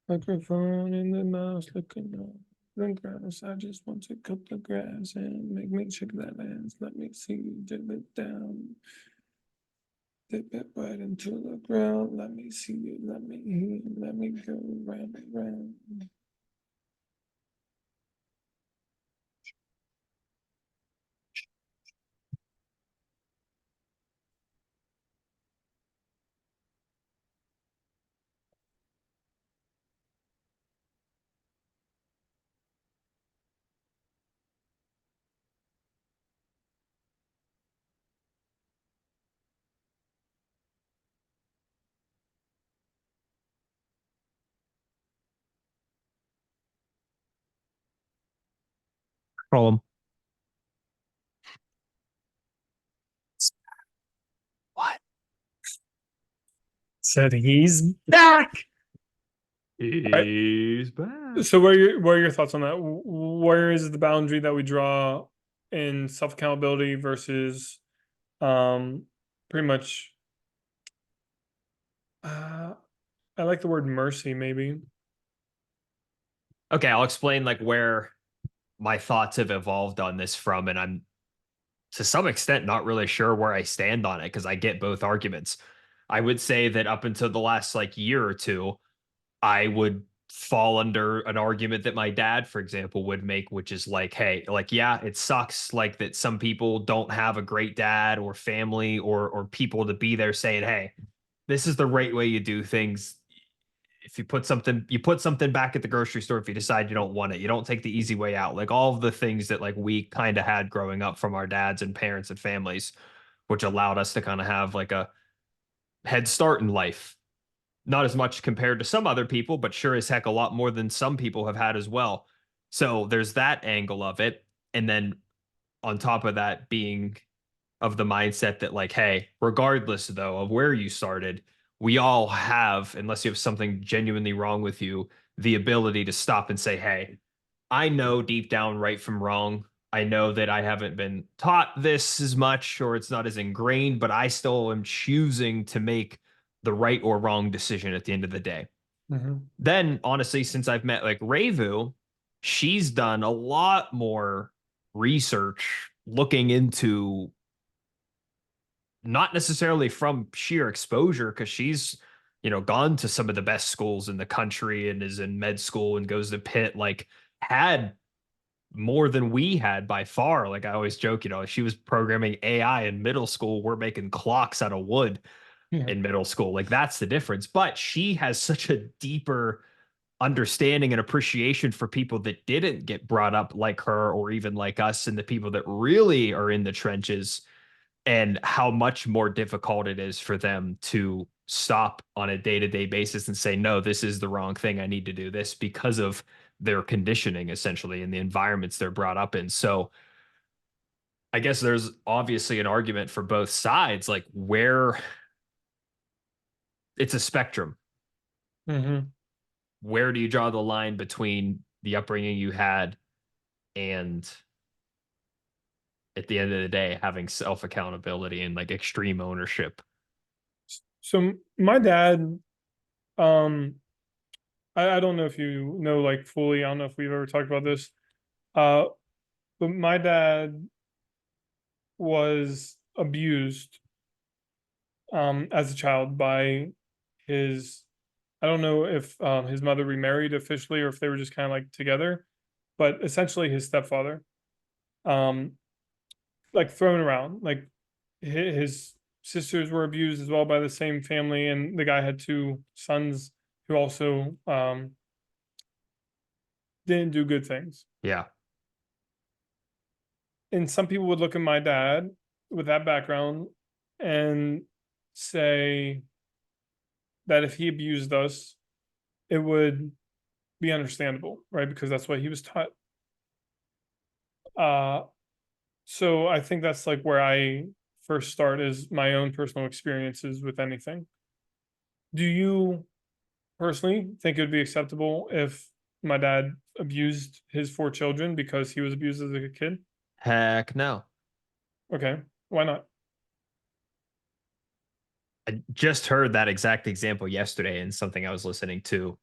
Microphone in the mouse looking up the grass. I just want to cut the grass and make me shake that ass. Let me see you dip it down. Dip it right into the ground. Let me see you. Let me go round and round. Problem. What? Said he's back. All right. He's back. So what are your thoughts on that? Where is the boundary that we draw in self accountability versus um pretty much uh I like the word mercy maybe. Okay, I'll explain like where my thoughts have evolved on this from, and I'm to some extent not really sure where I stand on it because I get both arguments. I would say that up until the last like year or two, I would fall under an argument that my dad, for example, would make, which is like, hey, like, yeah, it sucks like that some people don't have a great dad or family or people to be there saying, hey, this is the right way you do things. If you put something back at the grocery store if you decide you don't want it. You don't take the easy way out. Like all of the things that like we kind of had growing up from our dads and parents and families, which allowed us to kind of have like a head start in life. Not as much compared to some other people, but sure as heck a lot more than some people have had as well. So there's that angle of it. And then on top of that, being of the mindset that, like, hey, regardless though of where you started, we all have, unless you have something genuinely wrong with you, the ability to stop and say, hey, I know deep down right from wrong. I know that I haven't been taught this as much or it's not as ingrained, but I still am choosing to make the right or wrong decision at the end of the day. Mhm. Then, honestly, since I've met like Revu, she's done a lot more research looking into not necessarily from sheer exposure because she's gone to some of the best schools in the country and is in med school and goes to Pitt, like had more than we had by far. Like I always joke, she was programming AI in middle school. We're making clocks out of wood Yeah. in middle school. Like that's the difference. But she has such a deeper understanding and appreciation for people that didn't get brought up like her or even like us and the people that really are in the trenches and how much more difficult it is for them to stop on a day-to-day basis and say, no, this is the wrong thing. I need to do this because of their conditioning essentially and the environments they're brought up in. So I guess there's obviously an argument for both sides, like where it's a spectrum. Hmm. Where do you draw the line between the upbringing you had and at the end of the day having self accountability and like extreme ownership? So my dad, um, I don't know if you know like fully. I don't know if we've ever talked about this. Uh, but my dad was abused as a child by his. I don't know if his mother remarried officially or if they were just kind of like together, but essentially his stepfather. Um, like thrown around. Like his sisters were abused as well by the same family, and the guy had two sons who also didn't do good things. Yeah. And some people would look at my dad with that background and say that if he abused us, it would be understandable, right? Because that's what he was taught. Uh, so I think that's like where I first start is my own personal experiences with anything. Do you personally think it would be acceptable if my dad abused his four children because he was abused as a kid? Heck no. Okay, why not? I just heard that exact example yesterday in something I was listening to,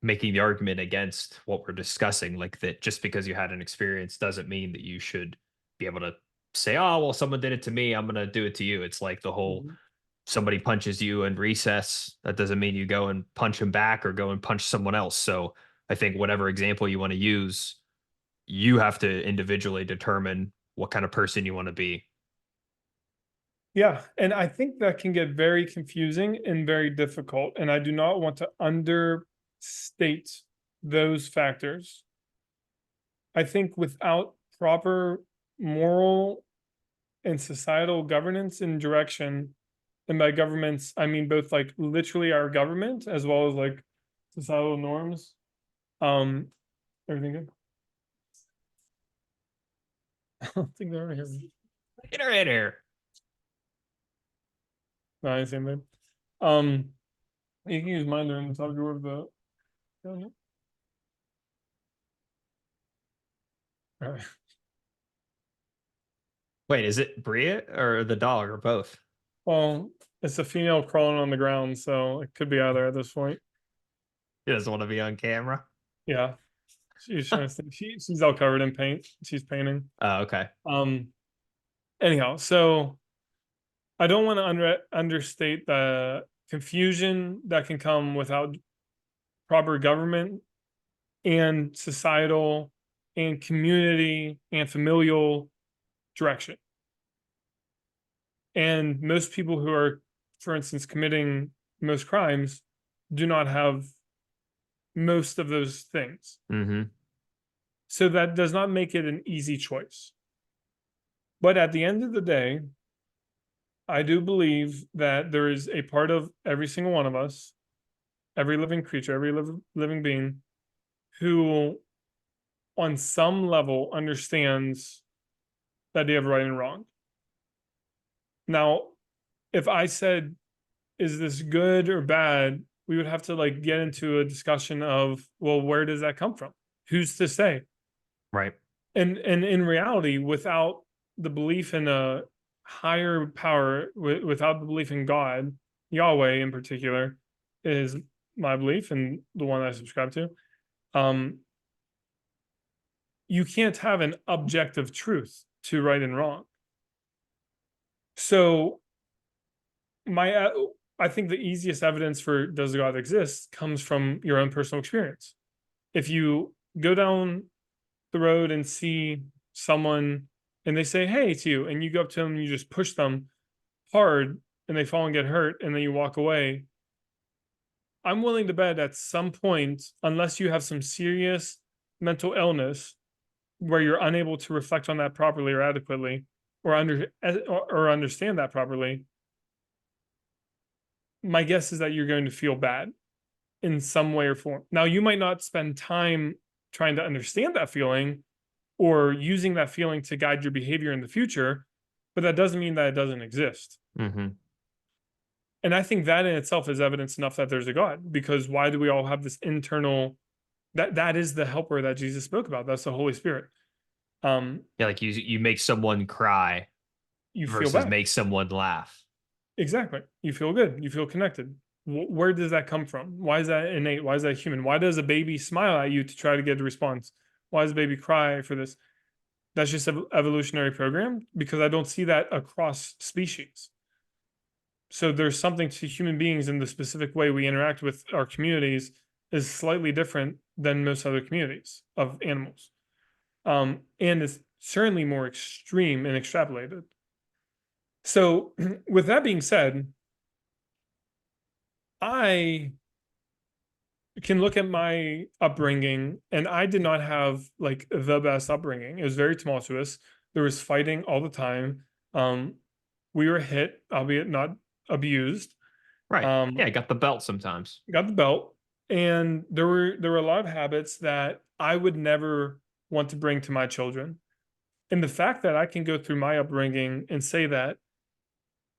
making the argument against what we're discussing, like that just because you had an experience doesn't mean that you should be able to say, oh, well, someone did it to me. I'm going to do it to you. It's like the whole Mhm. somebody punches you in recess. That doesn't mean you go and punch him back or go and punch someone else. So I think whatever example you want to use, you have to individually determine what kind of person you want to be. Yeah, and I think that can get very confusing and very difficult. And I do not want to understate those factors. I think without proper moral and societal governance and direction, and by governments, I mean both like literally our government as well as like societal norms. Um, everything good? I don't think they're here. Get her in here. No, I ain't seen them. Um, you can use mine during the top drawer of the. All right. Wait, is it Bria or the dog or both? Well, it's a female crawling on the ground, so it could be either at this point. He doesn't want to be on camera. Yeah, she's trying to. She's all covered in paint. She's painting. Oh, okay. Um. Anyhow, so I don't want to understate the confusion that can come without proper government and societal and community and familial direction. And most people who are, for instance, committing most crimes do not have most of those things. Mm-hmm. So that does not make it an easy choice. But at the end of the day, I do believe that there is a part of every single one of us, every living creature, every living being, who on some level understands that they have right and wrong. Now, if I said, is this good or bad? We would have to like get into a discussion of, well, where does that come from? Who's to say? Right. And in reality, without the belief in a higher power, without the belief in God, Yahweh in particular, is my belief and the one I subscribe to. You can't have an objective truth to right and wrong. So I think the easiest evidence for does God exist comes from your own personal experience. If you go down the road and see someone and they say hey to you and you go up to them and you just push them hard and they fall and get hurt and then you walk away, I'm willing to bet at some point, unless you have some serious mental illness where you're unable to reflect on that properly or adequately or understand that properly, my guess is that you're going to feel bad in some way or form. Now, you might not spend time trying to understand that feeling or using that feeling to guide your behavior in the future, but that doesn't mean that it doesn't exist. Mm-hmm. And I think that in itself is evidence enough that there's a God, because why do we all have this internal that is the helper that Jesus spoke about? That's the Holy Spirit. Yeah, like you make someone cry You feel versus bad. make someone laugh. Exactly. You feel good. You feel connected. Where does that come from? Why is that innate? Why is that human? Why does a baby smile at you to try to get a response? Why does a baby cry for this? That's just an evolutionary program, because I don't see that across species. So there's something to human beings in the specific way we interact with our communities is slightly different than most other communities of animals. And it's certainly more extreme and extrapolated. So with that being said, I can look at my upbringing and I did not have like the best upbringing. It was very tumultuous. There was fighting all the time. We were hit, albeit not abused. Right. Um, Yeah, got the belt sometimes. got the belt, and there were a lot of habits that I would never want to bring to my children. And the fact that I can go through my upbringing and say that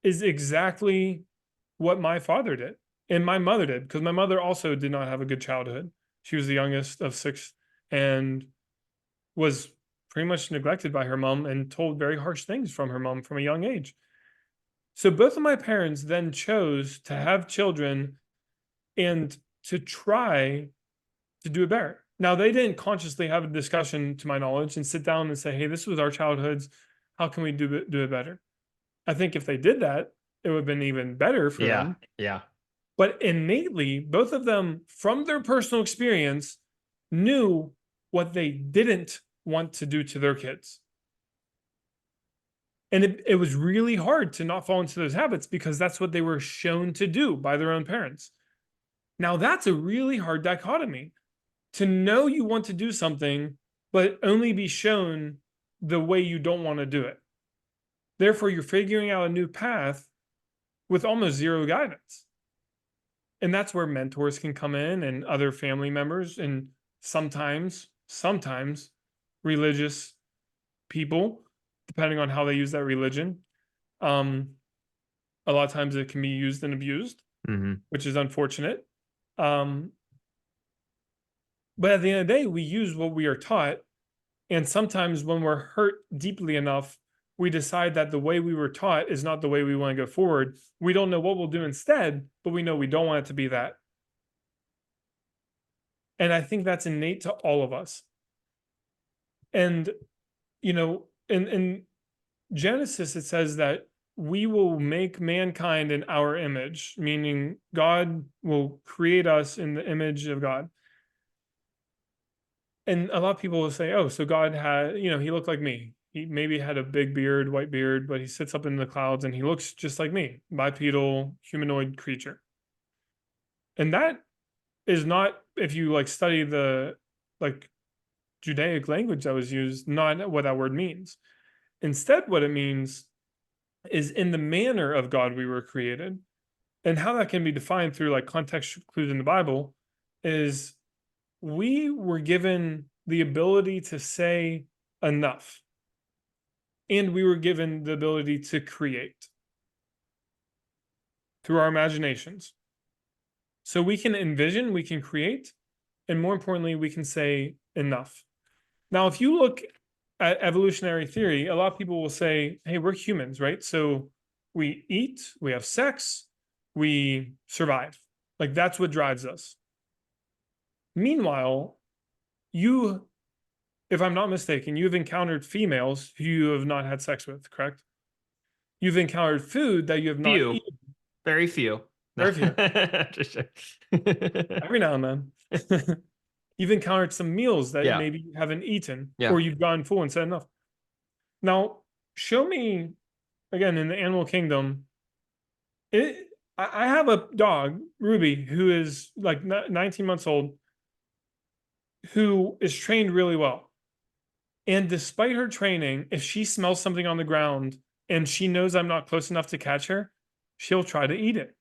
is exactly what my father did and my mother did, because my mother also did not have a good childhood. She was the youngest of six and was pretty much neglected by her mom and told very harsh things from her mom from a young age. So both of my parents then chose to have children and to try to do it better. Now, they didn't consciously have a discussion, to my knowledge, and sit down and say, hey, this was our childhoods. How can we do it better? I think if they did that, it would have been even better for Yeah. them. Yeah. But innately, both of them, from their personal experience, knew what they didn't want to do to their kids. And it was really hard to not fall into those habits because that's what they were shown to do by their own parents. Now, that's a really hard dichotomy, to know you want to do something, but only be shown the way you don't want to do it. Therefore, you're figuring out a new path with almost zero guidance. And that's where mentors can come in and other family members and sometimes religious people depending on how they use that religion. Um, a lot of times it can be used and abused, Hmm. which is unfortunate. Um, but at the end of the day, we use what we are taught. And sometimes when we're hurt deeply enough, we decide that the way we were taught is not the way we want to go forward. We don't know what we'll do instead, but we know we don't want it to be that. And I think that's innate to all of us. And, in Genesis, it says that we will make mankind in our image, meaning God will create us in the image of God. And a lot of people will say, oh, so God had, he looked like me. He maybe had a big beard, white beard, but he sits up in the clouds and he looks just like me, bipedal, humanoid creature. And that is not, if you like study the like Judaic language that was used, not what that word means. Instead, what it means is in the manner of God we were created. And how that can be defined through like context clues in the Bible is we were given the ability to say enough, and we were given the ability to create through our imaginations. So we can envision, we can create, and more importantly, we can say enough. Now, if you look at evolutionary theory, a lot of people will say, hey, we're humans, right? So we eat, we have sex, we survive. Like that's what drives us. Meanwhile, you, if I'm not mistaken, you've encountered females who you have not had sex with, correct? You've encountered food that you have not Few, eaten. very few. Very few. Just- Every now and then. You've encountered some meals that yeah, maybe you haven't eaten, yeah. or you've gone full and said enough. Now, show me again in the animal kingdom. I have a dog, Ruby, who is like 19 months old, who is trained really well. And despite her training, if she smells something on the ground and she knows I'm not close enough to catch her, she'll try to eat it.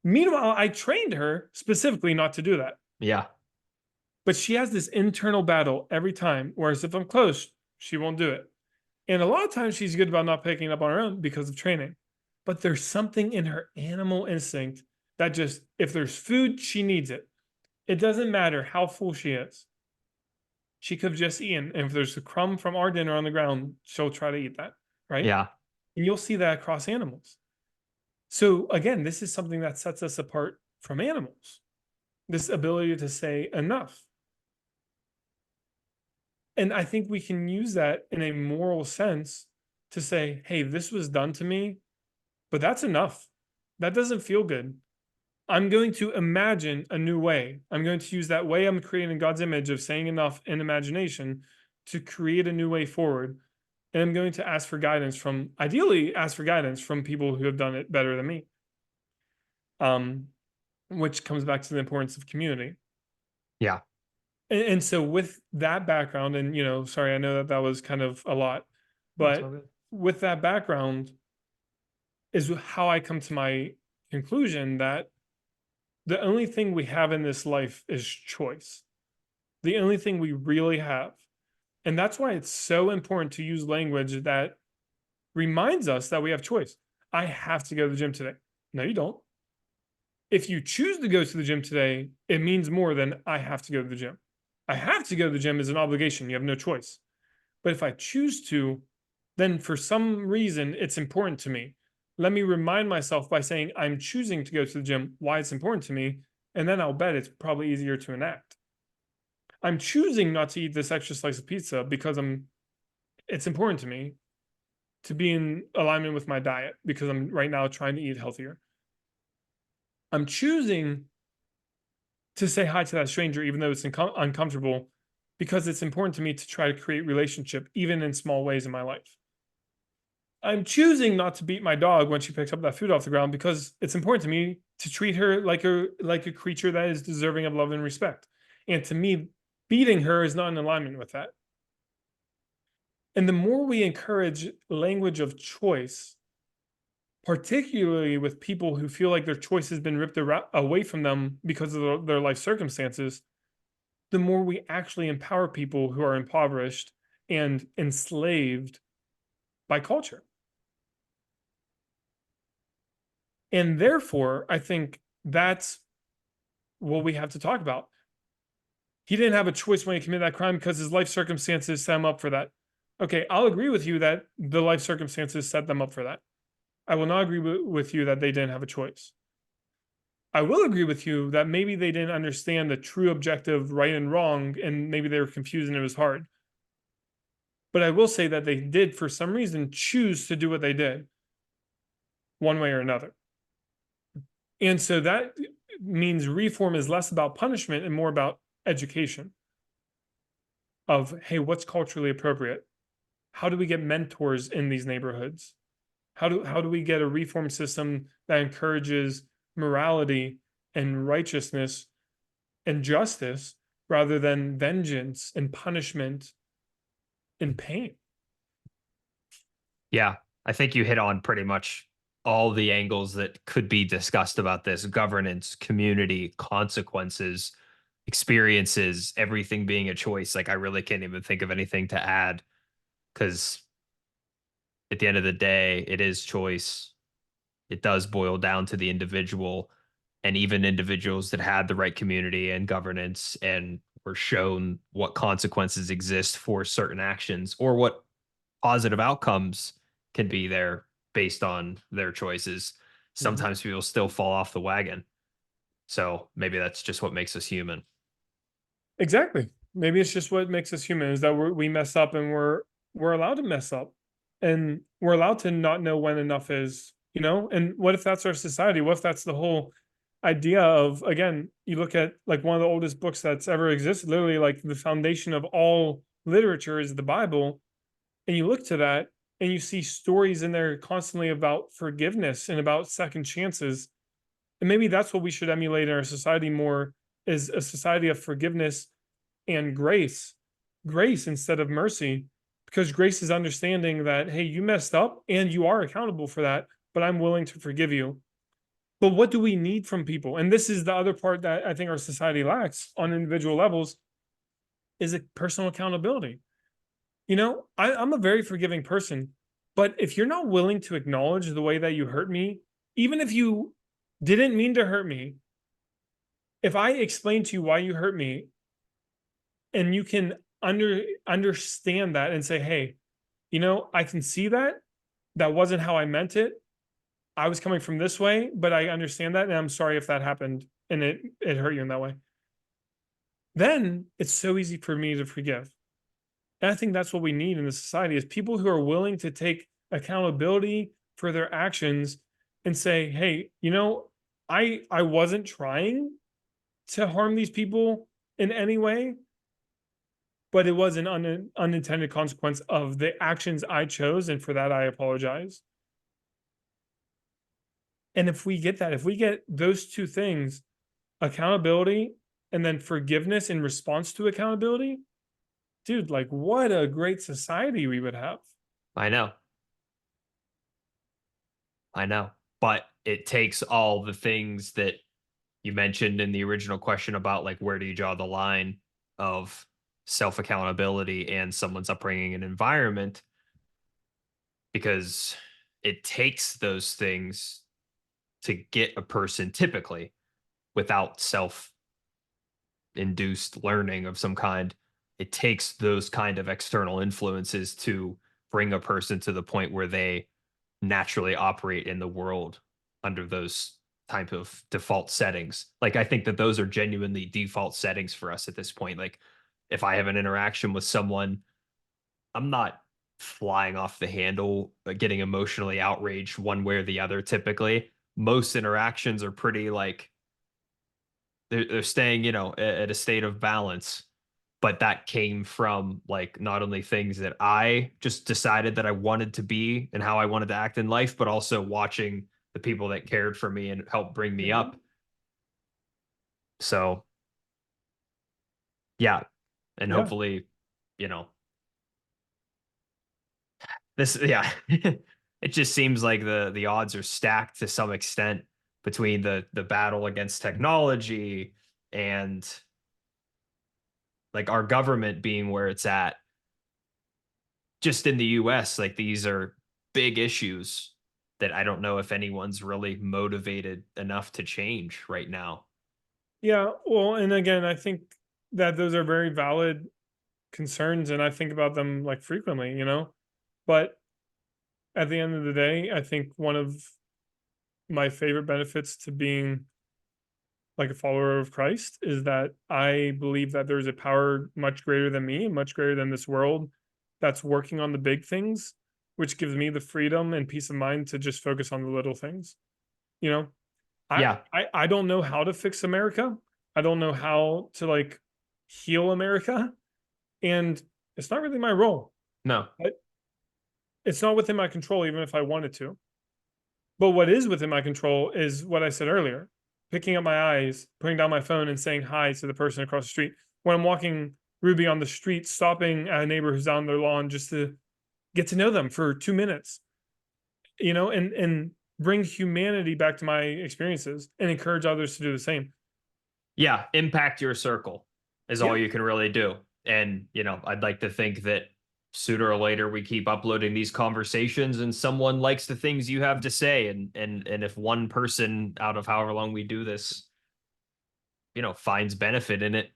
Meanwhile, I trained her specifically not to do that. Yeah. But she has this internal battle every time, whereas if I'm close, she won't do it. And a lot of times she's good about not picking up on her own because of training. But there's something in her animal instinct that just, if there's food, she needs it. It doesn't matter how full she is. She could have just eaten. And if there's a crumb from our dinner on the ground, she'll try to eat that. Right. Yeah. And you'll see that across animals. So again, this is something that sets us apart from animals. This ability to say enough. And I think we can use that in a moral sense to say, hey, this was done to me, but that's enough. That doesn't feel good. I'm going to imagine a new way. I'm going to use that way I'm creating in God's image of saying enough in imagination to create a new way forward. And I'm going to ask for guidance ideally ask for guidance from people who have done it better than me. Which comes back to the importance of community. Yeah. And so with that background, and sorry, I know that was kind of a lot, That's all but good. with that background is how I come to my conclusion that the only thing we have in this life is choice. The only thing we really have. And that's why it's so important to use language that reminds us that we have choice. I have to go to the gym today. No, you don't. If you choose to go to the gym today, it means more than I have to go to the gym. I have to go to the gym is an obligation. You have no choice. But if I choose to, then for some reason it's important to me. Let me remind myself by saying I'm choosing to go to the gym, why it's important to me, and then I'll bet it's probably easier to enact. I'm choosing not to eat this extra slice of pizza because it's important to me to be in alignment with my diet because I'm right now trying to eat healthier. I'm choosing to say hi to that stranger, even though it's uncomfortable, because it's important to me to try to create relationship, even in small ways in my life. I'm choosing not to beat my dog when she picks up that food off the ground because it's important to me to treat her like a creature that is deserving of love and respect. And to me, beating her is not in alignment with that. And the more we encourage language of choice, particularly with people who feel like their choice has been ripped away from them because of their life circumstances, the more we actually empower people who are impoverished and enslaved by culture. And therefore, I think that's what we have to talk about. He didn't have a choice when he committed that crime because his life circumstances set him up for that. Okay, I'll agree with you that the life circumstances set them up for that. I will not agree with you that they didn't have a choice. I will agree with you that maybe they didn't understand the true objective right and wrong, and maybe they were confused and it was hard. But I will say that they did, for some reason, choose to do what they did, one way or another. And so that means reform is less about punishment and more about education of, hey, what's culturally appropriate? How do we get mentors in these neighborhoods? How do we get a reform system that encourages morality and righteousness and justice rather than vengeance and punishment and pain? Yeah, I think you hit on pretty much all the angles that could be discussed about this: governance, community, consequences, experiences, everything being a choice. Like, I really can't even think of anything to add because at the end of the day, it is choice. It does boil down to the individual, and even individuals that had the right community and governance and were shown what consequences exist for certain actions or what positive outcomes can be there based on their choices. Mhm. Sometimes people still fall off the wagon. So maybe that's just what makes us human. Exactly. Maybe it's just what makes us human is that we mess up and we're allowed to mess up, and we're allowed to not know when enough is, you know? And what if that's our society? What if that's the whole idea of, again, you look at like one of the oldest books that's ever existed, literally like the foundation of all literature is the Bible. And you look to that and you see stories in there constantly about forgiveness and about second chances. And maybe that's what we should emulate in our society more, is a society of forgiveness and grace instead of mercy, because grace is understanding that, hey, you messed up and you are accountable for that, but I'm willing to forgive you. But what do we need from people? And this is the other part that I think our society lacks on individual levels, is it personal accountability. I'm a very forgiving person, but if you're not willing to acknowledge the way that you hurt me, even if you didn't mean to hurt me, if I explain to you why you hurt me and you can understand that and say, hey, I can see that that wasn't how I meant it. I was coming from this way, but I understand that and I'm sorry if that happened and it hurt you in that way. Then it's so easy for me to forgive. And I think that's what we need in the society, is people who are willing to take accountability for their actions and say, hey, I wasn't trying to harm these people in any way, but it was an unintended consequence of the actions I chose, and for that I apologize. And if we get that, if we get those two things, accountability and then forgiveness in response to accountability, dude, like what a great society we would have. I know. I know. But it takes all the things that you mentioned in the original question about, like, where do you draw the line of self accountability and someone's upbringing and environment, because it takes those things to get a person typically without self induced learning of some kind. It takes those kind of external influences to bring a person to the point where they naturally operate in the world under those type of default settings. Like, I think that those are genuinely default settings for us at this point. Like, if I have an interaction with someone, I'm not flying off the handle, getting emotionally outraged one way or the other typically. Most interactions are pretty like they're staying, at a state of balance. But that came from, like, not only things that I just decided that I wanted to be and how I wanted to act in life, but also watching the people that cared for me and helped bring me Mhm. up. So yeah. And Yeah. hopefully, you know, this, yeah, it just seems like the odds are stacked to some extent between the battle against technology and like our government being where it's at. Just in the US, like, these are big issues that I don't know if anyone's really motivated enough to change right now. Yeah, well, and again, I think that those are very valid concerns, and I think about them like frequently, But at the end of the day, I think one of my favorite benefits to being like a follower of Christ is that I believe that there's a power much greater than me, much greater than this world, that's working on the big things, which gives me the freedom and peace of mind to just focus on the little things. You know, I Yeah, I don't know how to fix America. I don't know how to like heal America, and it's not really my role. no, It's not within my control, even if I wanted to. But what is within my control is what I said earlier, picking up my eyes, putting down my phone, and saying hi to the person across the street. When I'm walking Ruby on the street, stopping at a neighbor who's on their lawn just to get to know them for 2 minutes, and bring humanity back to my experiences and encourage others to do the same. yeah, impact your circle is all Yeah, you can really do. And, I'd like to think that sooner or later we keep uploading these conversations and someone likes the things you have to say. And if one person out of however long we do this, finds benefit in it,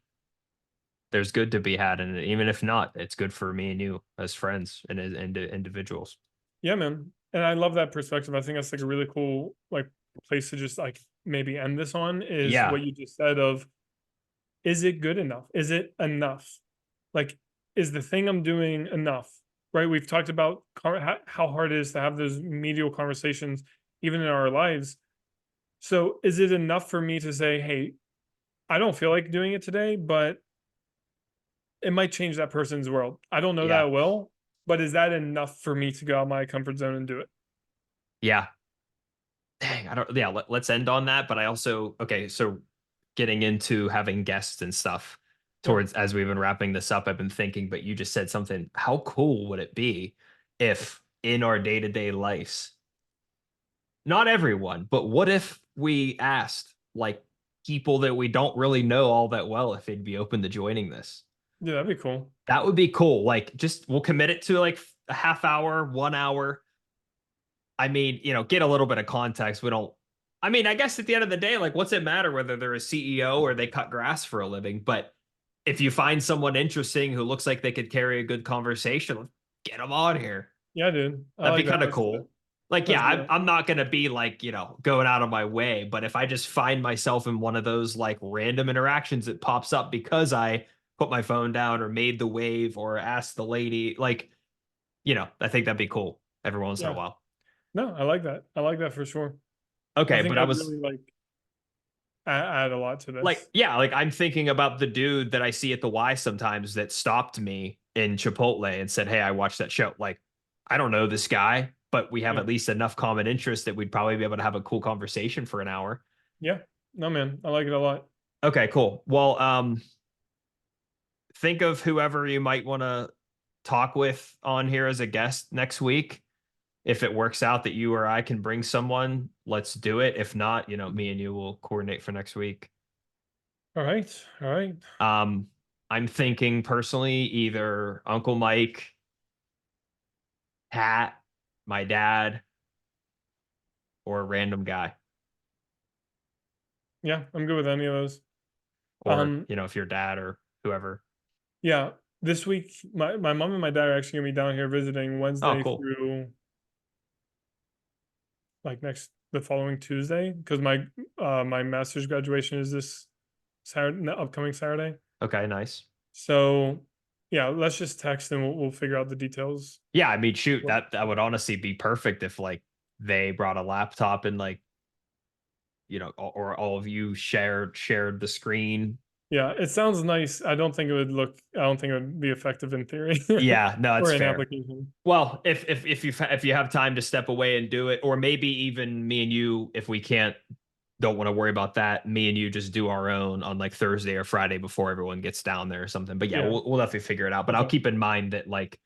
there's good to be had in it. Even if not, it's good for me and you as friends and as individuals. yeah, man. And I love that perspective. I think that's like a really cool like place to just like maybe end this on is Yeah. what you just said of, is it good enough? Is it enough? Like, is the thing I'm doing enough? Right? We've talked about how hard it is to have those medial conversations, even in our lives. So, is it enough for me to say, hey, I don't feel like doing it today, but it might change that person's world? I don't know that Yeah. it will, but is that enough for me to go out of my comfort zone and do it? Yeah. Dang, I don't, yeah, let's end on that. But I also, okay, so getting into having guests and stuff Yeah. towards as we've been wrapping this up, I've been thinking, but you just said something. How cool would it be if in our day to day lives, not everyone, but what if we asked like people that we don't really know all that well if they'd be open to joining this? Yeah, that'd be cool. That would be cool. Like, just we'll commit it to like a half hour, 1 hour. I mean, get a little bit of context. We don't, I mean, I guess at the end of the day, like, what's it matter whether they're a CEO or they cut grass for a living? But if you find someone interesting who looks like they could carry a good conversation, get them on here. Yeah, dude. I That'd be like that. kind of That's good. cool. Like, yeah, That's I'm, good. I'm not going to be like, going out of my way. But if I just find myself in one of those like random interactions that pops up because I put my phone down or made the wave or asked the lady, like, I think that'd be cool every once in a Yeah. while. No, I like that. I like that for sure. I Okay, think but I I'd was really like add a lot to like, this. yeah, like I'm thinking about the dude that I see at the Y sometimes that stopped me in Chipotle and said, "Hey, I watched that show." Like, I don't know this guy, but we have Yeah. at least enough common interest that we'd probably be able to have a cool conversation for an hour. Yeah. No, man. I like it a lot. Okay, cool. Well, think of whoever you might want to talk with on here as a guest next week. If it works out that you or I can bring someone, let's do it. If not, me and you will coordinate for next week. All right. All right. Um, I'm thinking personally either Uncle Mike, Pat, my dad, or a random guy. Yeah, I'm good with any of those. Or, Um, if your dad or whoever. yeah. This week, my mom and my dad are actually gonna be down here visiting Oh, Wednesday cool. through like the following Tuesday because my master's graduation is this Saturday, no, upcoming Saturday. Okay, nice. So yeah, let's just text and we'll figure out the details. Yeah, I mean, shoot, What- that would honestly be perfect if like they brought a laptop and like, or all of you shared the screen. Yeah, it sounds nice. I don't think it would be effective in theory Yeah, no, it's or in fair. application. Well, if you have time to step away and do it, or maybe even me and you, if we can't, don't want to worry about that. Me and you just do our own on like Thursday or Friday before everyone gets down there or something. But yeah, Yeah. we'll definitely figure it out. But I'll Okay. keep in mind that like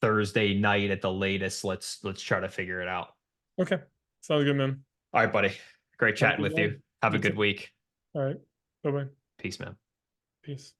Thursday night at the latest, let's try to figure it out. Okay. Sounds good, man. All right, buddy. Great Have a chatting good with you. one. Have a You good too. week. All right. Bye bye. Peace, man. Peace.